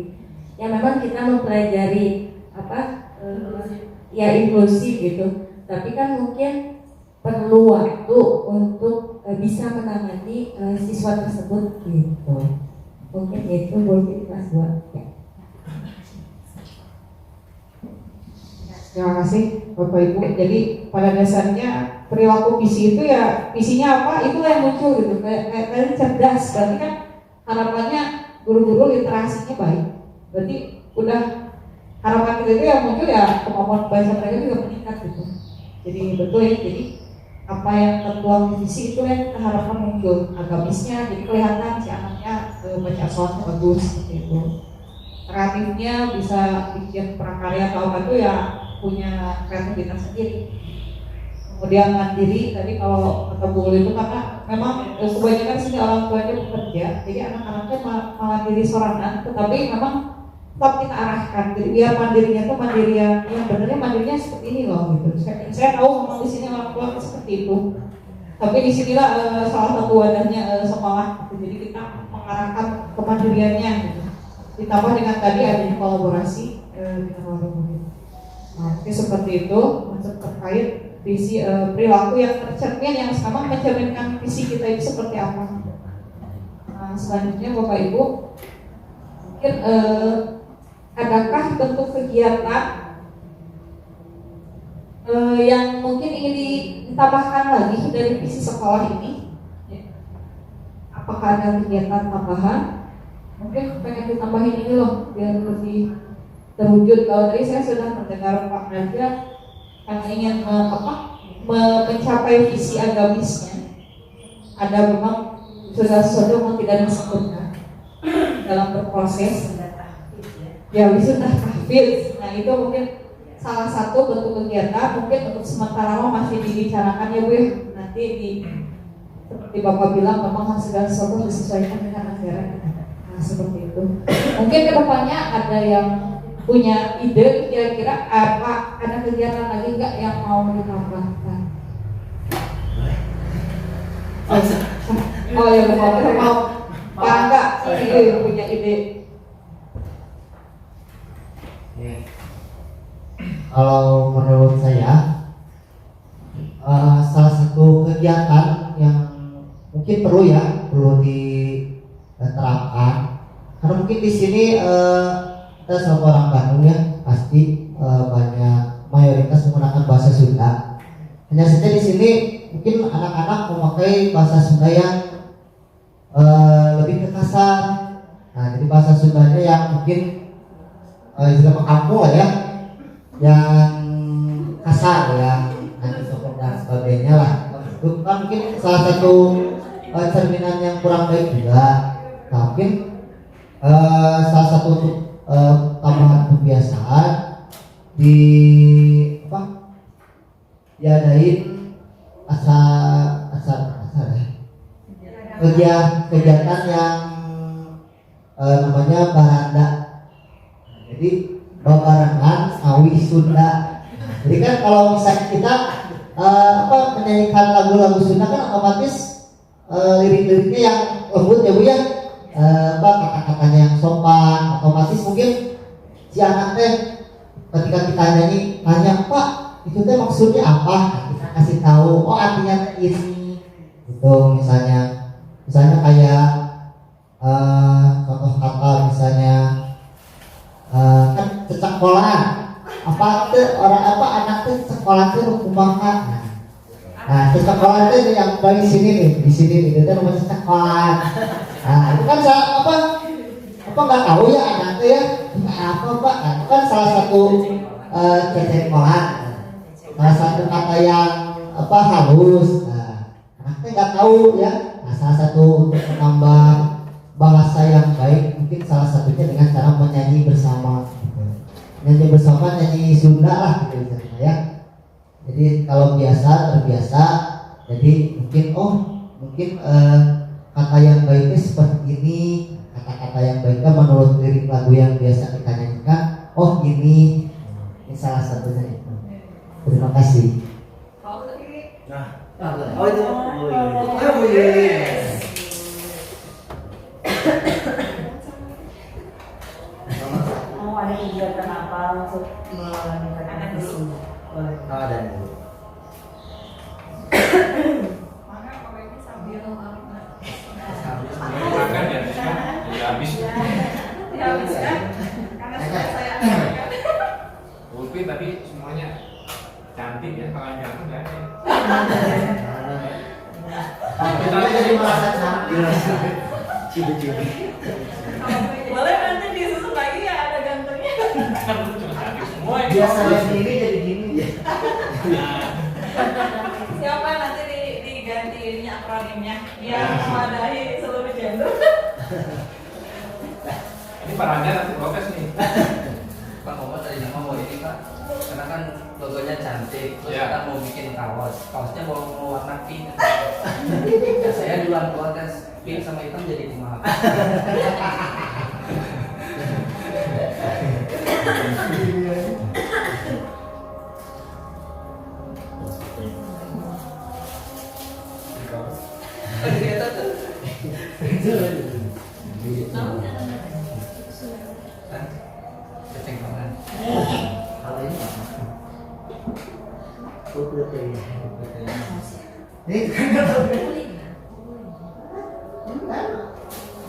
Ya memang kita mempelajari ya inklusi gitu. Tapi kan mungkin perlu waktu untuk bisa menangani siswa tersebut gitu. Mungkin itu boleh kelas 2 ya. Terima kasih Bapak Ibu. Jadi pada dasarnya perilaku visi itu ya visinya apa? Itulah yang muncul gitu. Kayak cerdas. Berarti kan harapannya guru-guru literasinya baik. Berarti udah harapan kita itu yang muncul ya kemampuan baca mereka juga meningkat gitu. Jadi betul ya. Jadi apa yang tertuang di visi itu kan harapan muncul. Agamisnya jadi kelihatan si anaknya baca soalnya bagus seperti itu. Kreatifnya bisa bikin prakarya atau apa itu ya punya kreativitas sendiri. Kemudian mandiri tadi kalau kata Bu Uli itu karena memang kebanyakan sini orang tuanya bekerja, jadi anak-anaknya mandiri sorangan, tetapi memang tetap kita arahkan. Jadi biar mandirinya itu mandiri yang benernya mandirinya seperti ini loh gitu. Saya tahu memang di sini orang tua seperti itu. Tapi di sinilah salah satu wadahnya sekolah. Gitu. Jadi kita mengarahkan kemandiriannya gitu. Ditambah dengan tadi adanya kolaborasi dengan orang tua. Nah, seperti itu untuk terkait visi perilaku yang tercermin yang sama mencerminkan visi kita itu seperti apa. Nah, selanjutnya Bapak Ibu mungkin adakah bentuk kegiatan yang mungkin ingin ditambahkan lagi dari visi sekolah ini? Apakah ada kegiatan tambahan? Mungkin pengen ditambahin ini loh biar lebih terwujud. Kalau tadi saya sudah mendengar Pak Nadia yang ingin mencapai visi agamisnya, ada memang sudah sesuatu yang tidak disebutkan dalam berproses ya wisuda tahfiz. Nah itu mungkin salah satu bentuk kegiatan mungkin untuk sementara masih dibicarakan ya Bu ya. Nanti seperti Bapak bilang memang segala sesuatu disesuaikan dengan anggaran. Nah seperti itu. Mungkin kedepannya ada yang punya ide kira-kira apa ada kegiatan lagi nggak yang mau ditambahkan? Oh ya mau Pak Angga punya ide. Kalau menurut saya salah satu kegiatan yang mungkin perlu diterapkan, karena mungkin di sini kita selaku orang Bandung ya pasti banyak mayoritas menggunakan bahasa Sunda. Hanya saja di sini mungkin anak-anak memakai bahasa Sunda yang lebih ke kasar. Nah, jadi bahasa Sundanya yang mungkin istilah kampung lah ya, yang kasar, yang anti sopan dan sebagainya lah. Itu kan mungkin salah satu cerminan yang kurang baik juga. Nah, mungkin salah satu untuk tambahan kebiasaan diadain kegiatan yang namanya baranda. Jadi babarangan awi Sunda. Jadi kan kalau misalnya kita menyanyikan lagu-lagu Sunda kan otomatis lirik-liriknya yang lembut ya Bu ya, kata-katanya yang sopan. Otomatis mungkin si anak teh ketika kita tanya Pak itu teh maksudnya apa, kita kasih tahu, oh artinya ini itu misalnya kayak contoh kata misalnya kan sekolah apa tuh orang apa anak tuh sekolah tuh kumaha. Nah sekolah itu yang paling sini nih, di sini nih itu namanya sekolah. Nah itu kan apa nggak tahu ya anak tuh ya apa Pak, nah, itu kan salah satu sekolah, salah satu kata yang halus. Nah anaknya nggak tahu ya. Nah, salah satu untuk menambah bahasa yang baik mungkin salah satunya dengan cara menyanyi bersama. Nyanyi bersama, nyanyi Sunda lah gitu ya. Jadi kalau terbiasa, jadi mungkin kata yang baiknya seperti ini, kata-kata yang baiknya menurut lirik lagu yang biasa kita nyanyikan. Oh ini salah satunya itu. Terima kasih. Oh itu. Mau ada kegiatan apa untuk meningkatkan visi? Ada nih. Maka kalau ini sambil makan ya, jadi habis. dihabiskan karena sudah saya ajarkan. Ulpi tapi semuanya cantik ya, kalau yang ganteng nggak ada. Kita jadi merasa cantik. Cibi-cibi. Boleh nanti disusun lagi ya ada gantengnya. Semua Biasa sendiri jadi gini. Siapa nanti diganti ini akronimnya biar memadai seluruh gender. Ini parahnya nanti protes nih. Pak Muhammad tadi nama mau ini Pak, karena kan logonya cantik, terus kita mau bikin kaosnya mau warna pink. Ya, saya duluan keluar tes pink sama hitam jadi kumaha. Kalau ini apa? Protein. Ini kan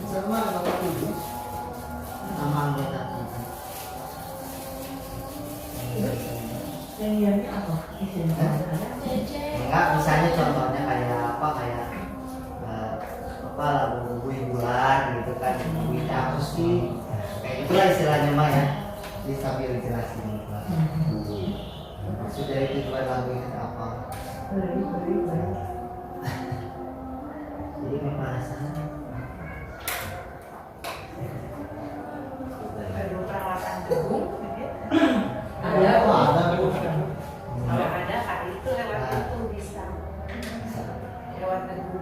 sama bapak ibu sama anggota kita. Nyanyiannya apa? Enggak, misalnya contohnya kayak lagu bulan gitu kan, buitnya apa sih? Kayak itulah istilahnya mah ya. Jadi sambil jelasin Pak. Maksud dari tujuan lagu itu apa? Jadi pembahasan. Perlu peralatan gedung, Ada apa? Ada. kalau ada kali itu lewat itu bisa lewat gedung.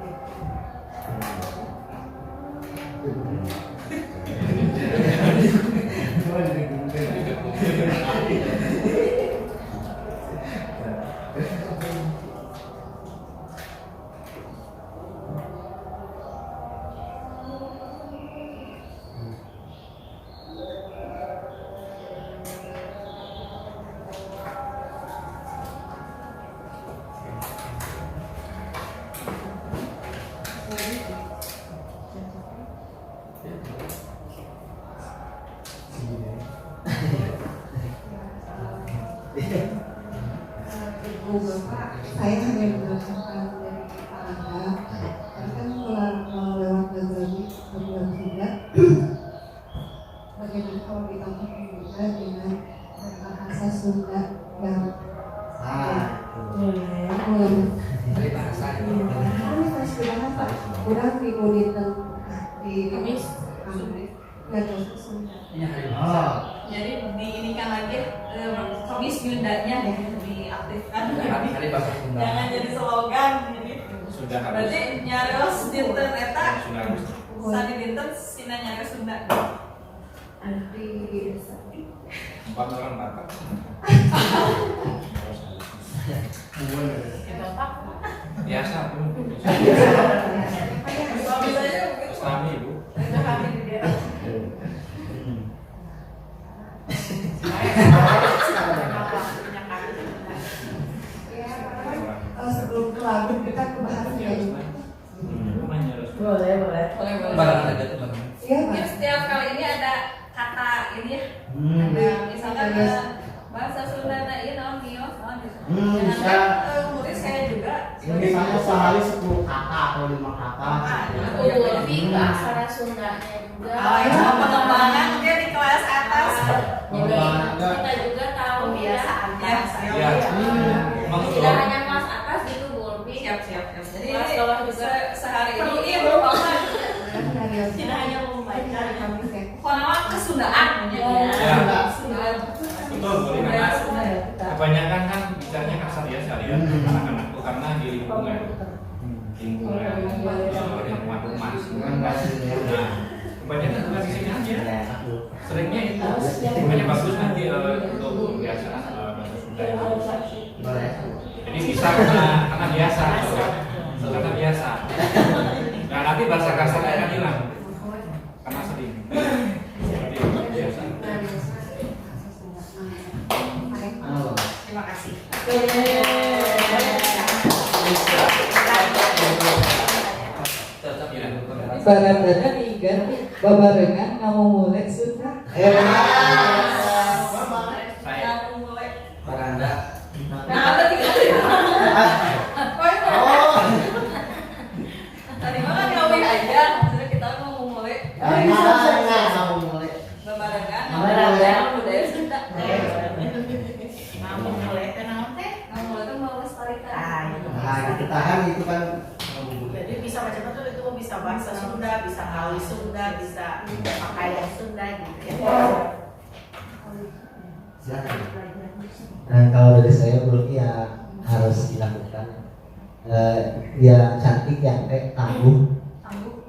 Ibu Bapak, saya hanya mengatakan dari Pak Anda, karena kan kalau lewat Nagrami juga, bagaimana kalau ditambah juga dengan bahasa Sunda yang Dari bahasa itu. kurang diudikan di Kamis. Jadi diinikan lagi komis Yundanya diaktifkan. Dari bahasa Sunda. Jangan jadi slogan. Jadi Sudah harus. berarti nyareos dinten eta Sudah harus. sani dinten sina nyareos Sunda. arti 4 orang Batak. Ya Bapak. Biasa tuh. Suami saya mungkin Suami ibu. itu kami di daerah. sebelum ke lagu kita ke bahasa ya. Boleh. Barang aja teman. Iya Mungkin Pak. setiap kali ini ada kata ini ya. Ada misalkan bahasa Sunda nah iya naon nios naon gitu. Bisa. Murid saya juga Misalnya sehari 10 kata atau 5 kata. Lebih ke aksara Sundanya juga. Oh, itu pengembangan mungkin di kelas atas. Jadi kita juga tahu Kebiasaan bahasa. Ya. Tidak hanya kelas atas gitu Bu Urbi. Siap. Jadi Kelas bawah juga. sehari ini iya belum apa. Tidak Tidak hanya membaca Pokoknya kesundaan Ya. Sunda. Betul, boleh karena kebanyakan kan bicaranya kasar ya sekalian anak-anak tuh karena di lingkungan lingkungan rumah. Nah, kebanyakan juga di sini aja. Seringnya itu makanya bagus nanti untuk kebiasaan bahasa Sunda. Jadi bisa karena biasa, karena biasa. Nah nanti bahasa kasarnya akan hilang karena sering. Jadi biasa. Terima kasih. Barandana diganti babarengan kamu mulai Sunda. Saya Baranda. Nah, ada 3 tadi mah kan ngawin aja, maksudnya kita mau mulai babarengan, budaya Sunda. Mau mulai ke naon teh? Ngomong itu mau melestarikan. Ditahan itu kan. Jadi bisa macam-macam itu bisa bahasa Sunda, bisa ngawi Sunda, bisa pakaian Sunda gitu ya. Silakan. Nah, kalau dari saya berarti ya harus dilakukan ya cantik yang tangguh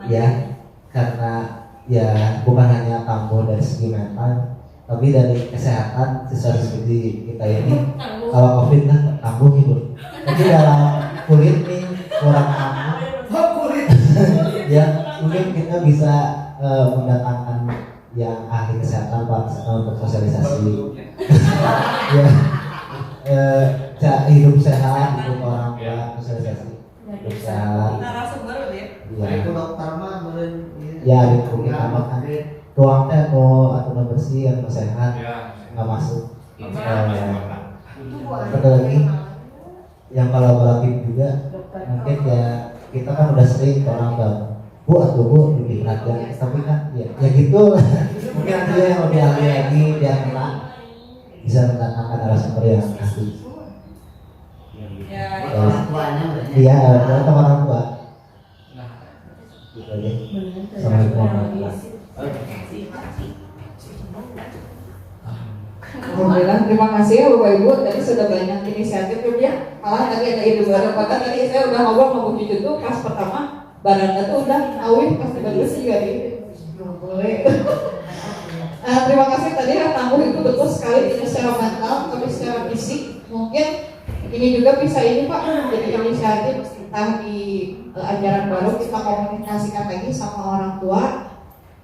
ya, karena ya bukan hanya tangguh dari segi mental tapi dari kesehatan seperti kita ini. Kalau COVID lah tangguh gitu, tapi dalam kulit nih kurang tangguh ya mungkin kita bisa mendatangkan yang ahli kesehatan Pak untuk sosialisasi ya hidup sehat untuk orang tua, sosialisasi hidup sehat Narasumber ya. Itu dokter mah meureun ya di kita makan tuang teh atau bersih atau sehat nggak masuk. Satu lagi yang kolaboratif juga mungkin ya kita kan udah sering ke orang tua Bu atau Bu lebih perhatian, tapi kan ya gitu mungkin dia yang lebih ahli lagi dia kenal bisa mendatangkan narasumber yang asli. orang tuanya berarti. Iya, atau orang tua. Gitu aja. Assalamualaikum warahmatullahi wabarakatuh. Alhamdulillah, terima kasih ya Bapak Ibu. Tadi sudah banyak inisiatif ya. Malah tadi ada ide baru. Padahal tadi saya udah ngobrol sama Bu Cucu tuh pas pertama Baranda tuh udah awih pas tiba-tiba sih juga di boleh. Terima kasih tadi ya, tangguh itu betul sekali ini secara mental tapi secara fisik mungkin ini juga bisa ini Pak jadi inisiatif entah di ajaran baru kita komunikasikan lagi sama orang tua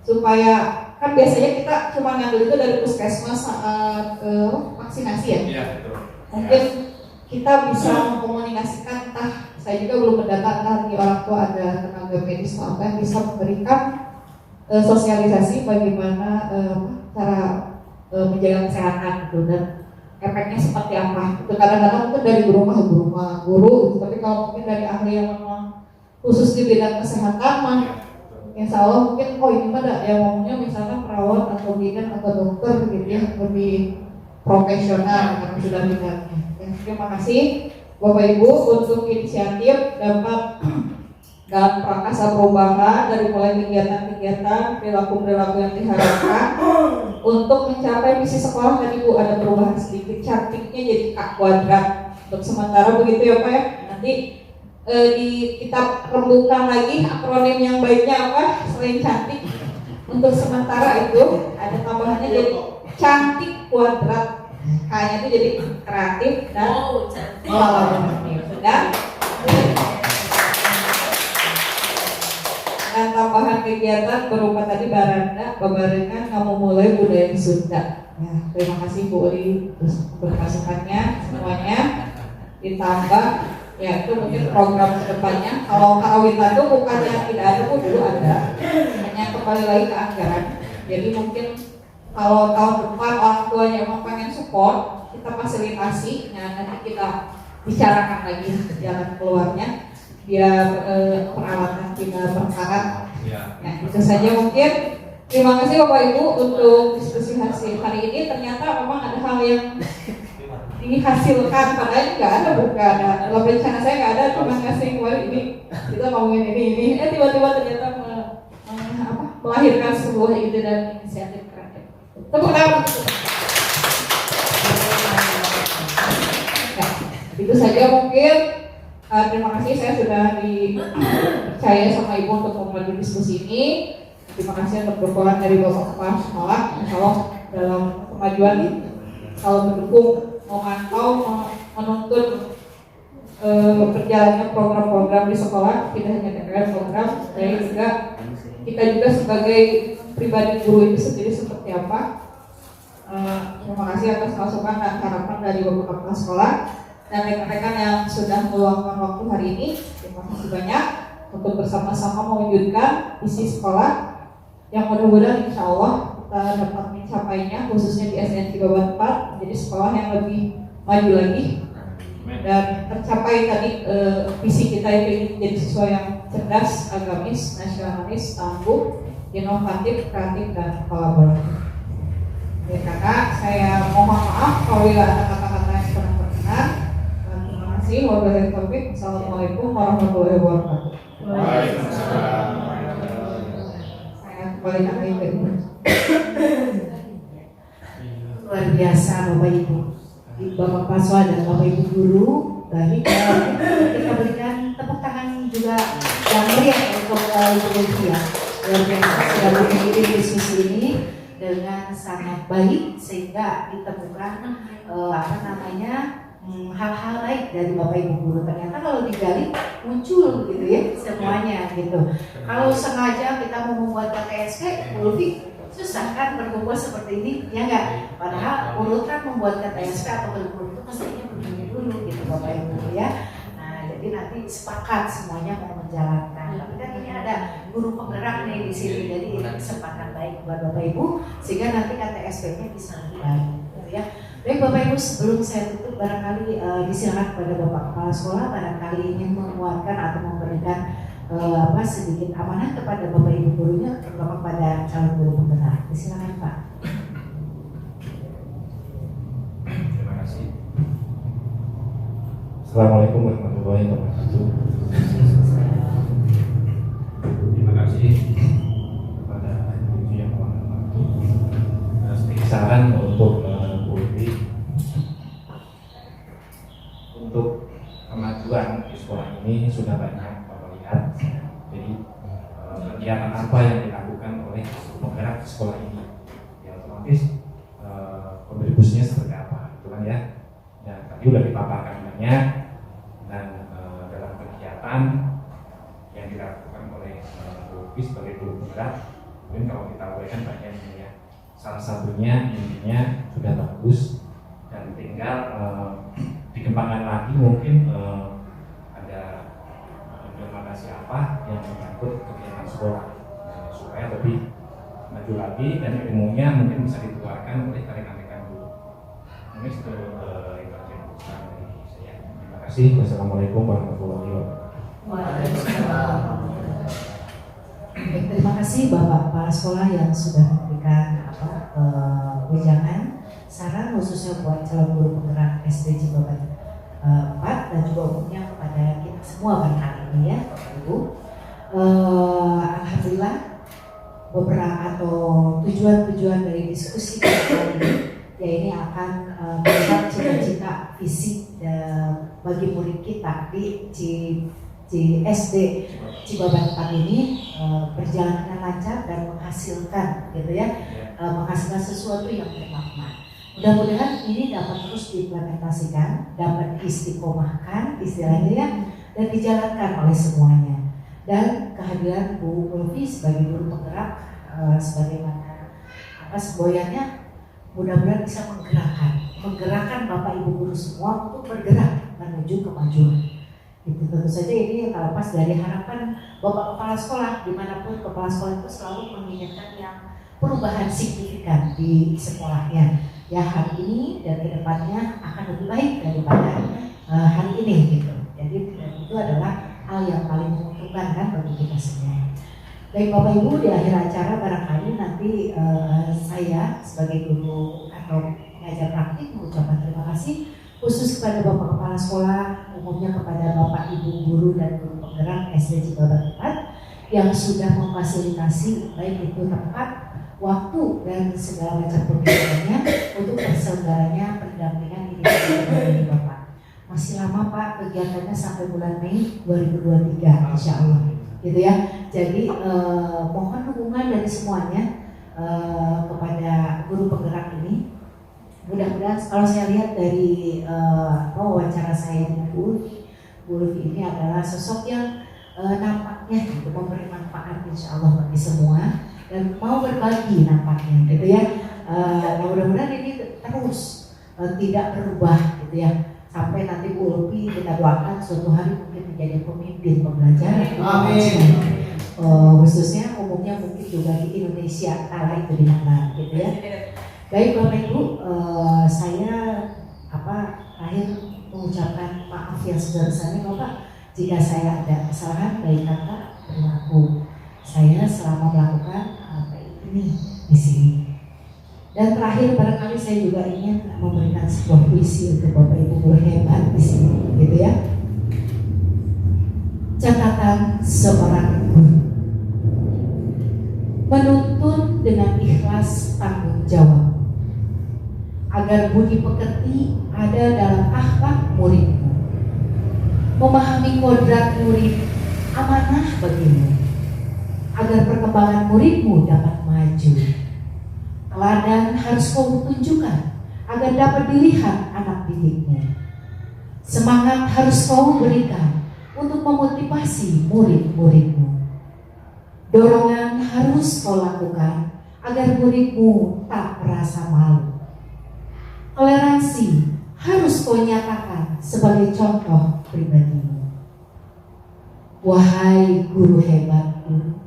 supaya kan biasanya kita cuma ngambil itu dari puskesmas saat vaksinasi ya. Iya betul. Mungkin kita bisa mengkomunikasikan entah saya juga belum mendata di orang tua ada tenaga medis atau apa yang bisa memberikan sosialisasi bagaimana cara menjaga kesehatan gitu dan efeknya seperti apa. Itu kadang-kadang mungkin dari guru guru, tapi kalau mungkin dari ahli yang memang khusus di bidang kesehatan mah insya Allah mungkin ini pada yang ngomongnya misalkan perawat atau bidan atau dokter gitu ya, lebih profesional karena sudah bidangnya. Terima kasih Bapak Ibu untuk inisiatif dapat dalam prakasa perubahan dari mulai kegiatan-kegiatan perilaku-perilaku yang diharapkan untuk mencapai misi sekolah. Tadi Bu ada perubahan sedikit, cantiknya jadi K kuadrat untuk sementara begitu ya Pak ya. Nanti di kitab rembukan lagi akronim yang baiknya apa selain cantik. Untuk sementara itu ada tambahannya jadi cantik kuadrat. K-nya itu jadi kreatif dan sudah. Dan tambahan kegiatan berupa tadi baranda babarengan kamu mulai budaya Sunda. Ya, terima kasih Bu Uli bermasukannya semuanya. Ditambah ya itu mungkin program kedepannya. Kalau karawitan itu bukan yang tidak ada, Bu dulu ada. Hanya kembali lagi ke anggaran. Jadi mungkin kalau tahun depan orang tuanya emang pengen support, kita fasilitasi. Nah nanti kita bicarakan lagi jalan keluarnya biar peralatan kita berkarat. Nah itu saja mungkin. Terima kasih Bapak Ibu untuk diskusi hasil hari ini. Ternyata memang ada hal yang dihasilkan, padahal nggak ada, bukan dalam rencana saya nggak ada, cuma ngasih kemarin ini kita ngomongin ini tiba-tiba ternyata melahirkan sebuah ide dan inisiatif kreatif. Tepuk tangan. Ya, itu saja mungkin. Terima kasih saya sudah dipercaya sama Ibu untuk membantu diskusi ini. Terima kasih untuk dukungan dari Bapak Kepala Sekolah. Insya Allah dalam kemajuan selalu mendukung, memantau, menuntun berjalannya program-program di sekolah, tidak hanya TKR program, tapi juga kita juga sebagai pribadi guru itu sendiri seperti apa. Terima kasih atas masukan dan harapan dari Bapak Kepala Sekolah dan rekan-rekan yang sudah meluangkan waktu hari ini. Terima kasih banyak untuk bersama-sama mewujudkan visi sekolah yang mudah-mudahan insya Allah kita dapat mencapainya, khususnya di SDN Cibabat 4 menjadi sekolah yang lebih maju lagi dan tercapai tadi visi kita itu ingin menjadi siswa yang cerdas, agamis, nasionalis, tangguh, inovatif, kreatif, dan kolaboratif. Ya kakak, saya mohon maaf kalau ada kata-kata yang kurang berkenan. Terima kasih. Wabillahi taufiq. Assalamualaikum warahmatullahi wabarakatuh. Waalaikumsalam. Saya kembali lagi ke Ibu. Luar biasa Bapak Ibu, Bapak Paswa dan Bapak Ibu guru. Baik, kita berikan tepuk tangan juga yang meriah untuk Ibu Lucia. Luar biasa sudah menghadiri diskusi ini dengan sangat baik sehingga ditemukan hal-hal baik dari Bapak Ibu guru. Ternyata kalau digali muncul gitu ya semuanya gitu. Kalau sengaja kita mau membuat KTSP, susah kan berkumpul seperti ini, ya enggak? Padahal urutan membuat KTSP atau berkumpul itu pastinya begini dulu gitu Bapak Ibu ya. Nah jadi nanti sepakat semuanya mau menjalankan. Tapi kan ini ada guru penggerak nih di sini, jadi kesempatan baik buat Bapak Ibu sehingga nanti KTSP-nya bisa lebih baik, gitu ya. Baik Bapak Ibu, sebelum saya tutup barangkali disilakan kepada Bapak Kepala Sekolah barangkali ingin menguatkan atau memberikan sedikit amanah kepada Bapak Ibu gurunya, terutama pada calon guru penggerak. Disilakan Pak. Terima kasih. Assalamualaikum warahmatullahi wabarakatuh. Terima kasih kepada ibu yang menghormati. Sedikit saran untuk Bu Ibi untuk kemajuan di sekolah ini sudah banyak Bapak lihat. Jadi kegiatan apa yang dilakukan oleh penggerak di sekolah ini, ya otomatis kontribusinya seperti apa, itu kan ya. Dan tadi sudah dipaparkan banyak dan dalam kegiatan yang dilakukan oleh Bu Ibi sebagai guru penggerak, mungkin kalau kita uraikan banyak ini ya. Salah satunya intinya sudah bagus dan tinggal dikembangkan lagi mungkin ada implementasi apa yang menyangkut kegiatan sekolah supaya lebih maju lagi dan ilmunya mungkin bisa dikeluarkan oleh rekan-rekan guru. Ini kasih. Wassalamualaikum warahmatullahi wabarakatuh. Baik, terima kasih Bapak Kepala Sekolah yang sudah memberikan wejangan saran khususnya buat calon guru penggerak SD Cibabat 4 dan juga umumnya kepada kita semua pada hari ini ya Bapak Ibu. Alhamdulillah beberapa atau tujuan dari diskusi kali ini ya ini akan melihat cita-cita visi bagi murid kita di SD Cibabat 4 ini berjalan dengan lancar dan menghasilkan gitu ya, menghasilkan sesuatu yang bermakna. Mudah-mudahan ini dapat terus diimplementasikan, dapat diistiqomahkan istilahnya ya, dan dijalankan oleh semuanya. Dan kehadiran Bu Ulfi sebagai guru penggerak sebagaimana semboyannya, mudah-mudahan bisa menggerakkan Bapak Ibu guru semua untuk bergerak menuju kemajuan. Itu tentu saja ini kalau pas dari harapan Bapak Kepala Sekolah, dimanapun Kepala Sekolah itu selalu menginginkan yang perubahan signifikan di sekolahnya. Ya hari ini dan kedepannya akan lebih baik daripada hari ini gitu. Jadi itu adalah hal yang paling menguntungkan kan bagi kita semua. Baik Bapak Ibu, di akhir acara barangkali nanti saya sebagai guru atau pengajar praktik mengucapkan terima kasih khusus kepada Bapak Kepala Sekolah, umumnya kepada Bapak Ibu guru dan guru penggerak SD Cibabat 4 yang sudah memfasilitasi baik itu tempat, waktu dan segala macam pembicaranya untuk terselenggaranya pendampingan ini dari Bapak. Masih lama Pak, kegiatannya sampai bulan Mei 2023 insya Allah gitu ya. Jadi mohon dukungan dari semuanya kepada guru penggerak ini. Mudah-mudahan kalau saya lihat dari wawancara saya dengan Bu Ulfi ini adalah sosok yang nampaknya gitu, memberi manfaat insya Allah bagi semua dan mau berbagi nampaknya gitu ya. Mudah-mudahan ini terus tidak berubah gitu ya, sampai nanti Bu Ulfi kita doakan suatu hari mungkin menjadi pemimpin pembelajaran. Amin. Khususnya umumnya mungkin juga di Indonesia kala itu di mana gitu ya. Baik Bapak Ibu, saya akhir mengucapkan maaf yang sebesar-besarnya Bapak jika saya ada kesalahan baik kata perilaku saya selama melakukan ini di sini. Dan terakhir barangkali saya juga ingin memberikan sebuah puisi untuk Bapak Ibu guru hebat di sini, gitu ya. Catatan seorang guru menuntun dengan ikhlas tanggung jawab agar budi pekerti ada dalam akhlak muridmu, memahami kodrat murid amanah bagimu agar perkembangan muridmu dapat maju. Teladan harus kau tunjukkan agar dapat dilihat anak didikmu. Semangat harus kau berikan untuk memotivasi murid-muridmu. Dorongan harus kau lakukan agar muridmu tak merasa malu. Toleransi harus kau nyatakan sebagai contoh pribadimu. Wahai guru hebatku,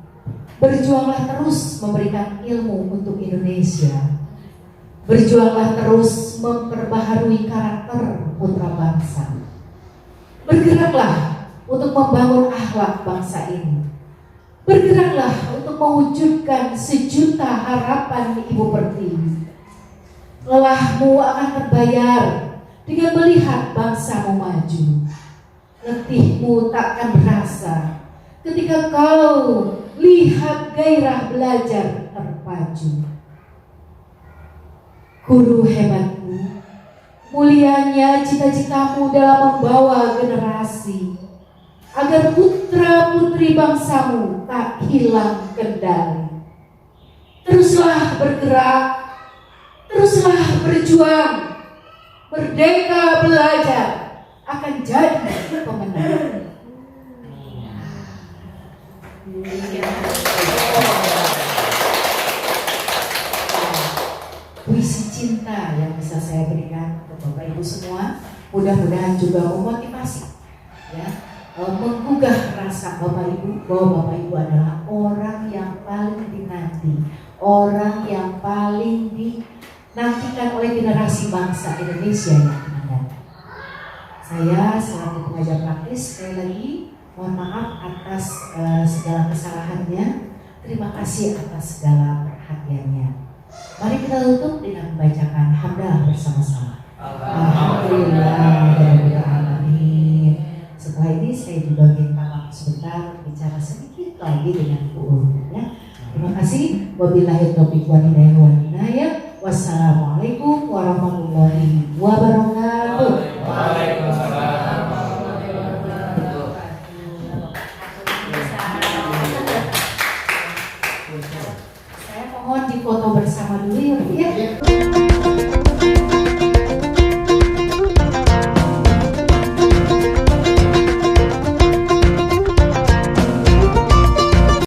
berjuanglah terus memberikan ilmu untuk Indonesia. Berjuanglah terus memperbaharui karakter putra bangsa. Bergeraklah untuk membangun akhlak bangsa ini. Bergeraklah untuk mewujudkan sejuta harapan Ibu Pertiwi. Lelahmu akan terbayar dengan melihat bangsamu maju. Letihmu takkan berasa ketika kau lihat gairah belajar terpacu. Guru hebatku, mulianya cita-citamu dalam membawa generasi agar putra putri bangsamu tak hilang kendali. Teruslah bergerak, teruslah berjuang. Merdeka belajar akan jadi pemenang. Puisi cinta yang bisa saya berikan untuk Bapak Ibu semua, mudah-mudahan juga memotivasi, ya, menggugah rasa Bapak Ibu bahwa Bapak Ibu adalah orang yang paling dinanti, orang yang paling dinantikan oleh generasi bangsa Indonesia yang akan datang. Saya selaku pengajar praktis sekali lagi mohon maaf atas segala kesalahannya. Terima kasih atas segala perhatiannya. Mari kita tutup dengan membacakan hamdalah bersama-sama. Alhamdulillahirrahmanirrahim. Setelah ini saya juga minta waktu sebentar bicara sedikit lagi dengan Bu Ul, ya. Terima kasih. Wabillahi taufiq wal hidayah. Wassalamualaikum warahmatullahi wabarakatuh. Waalaikumsalam. Saya mohon difoto bersama dulu ya Bu ya.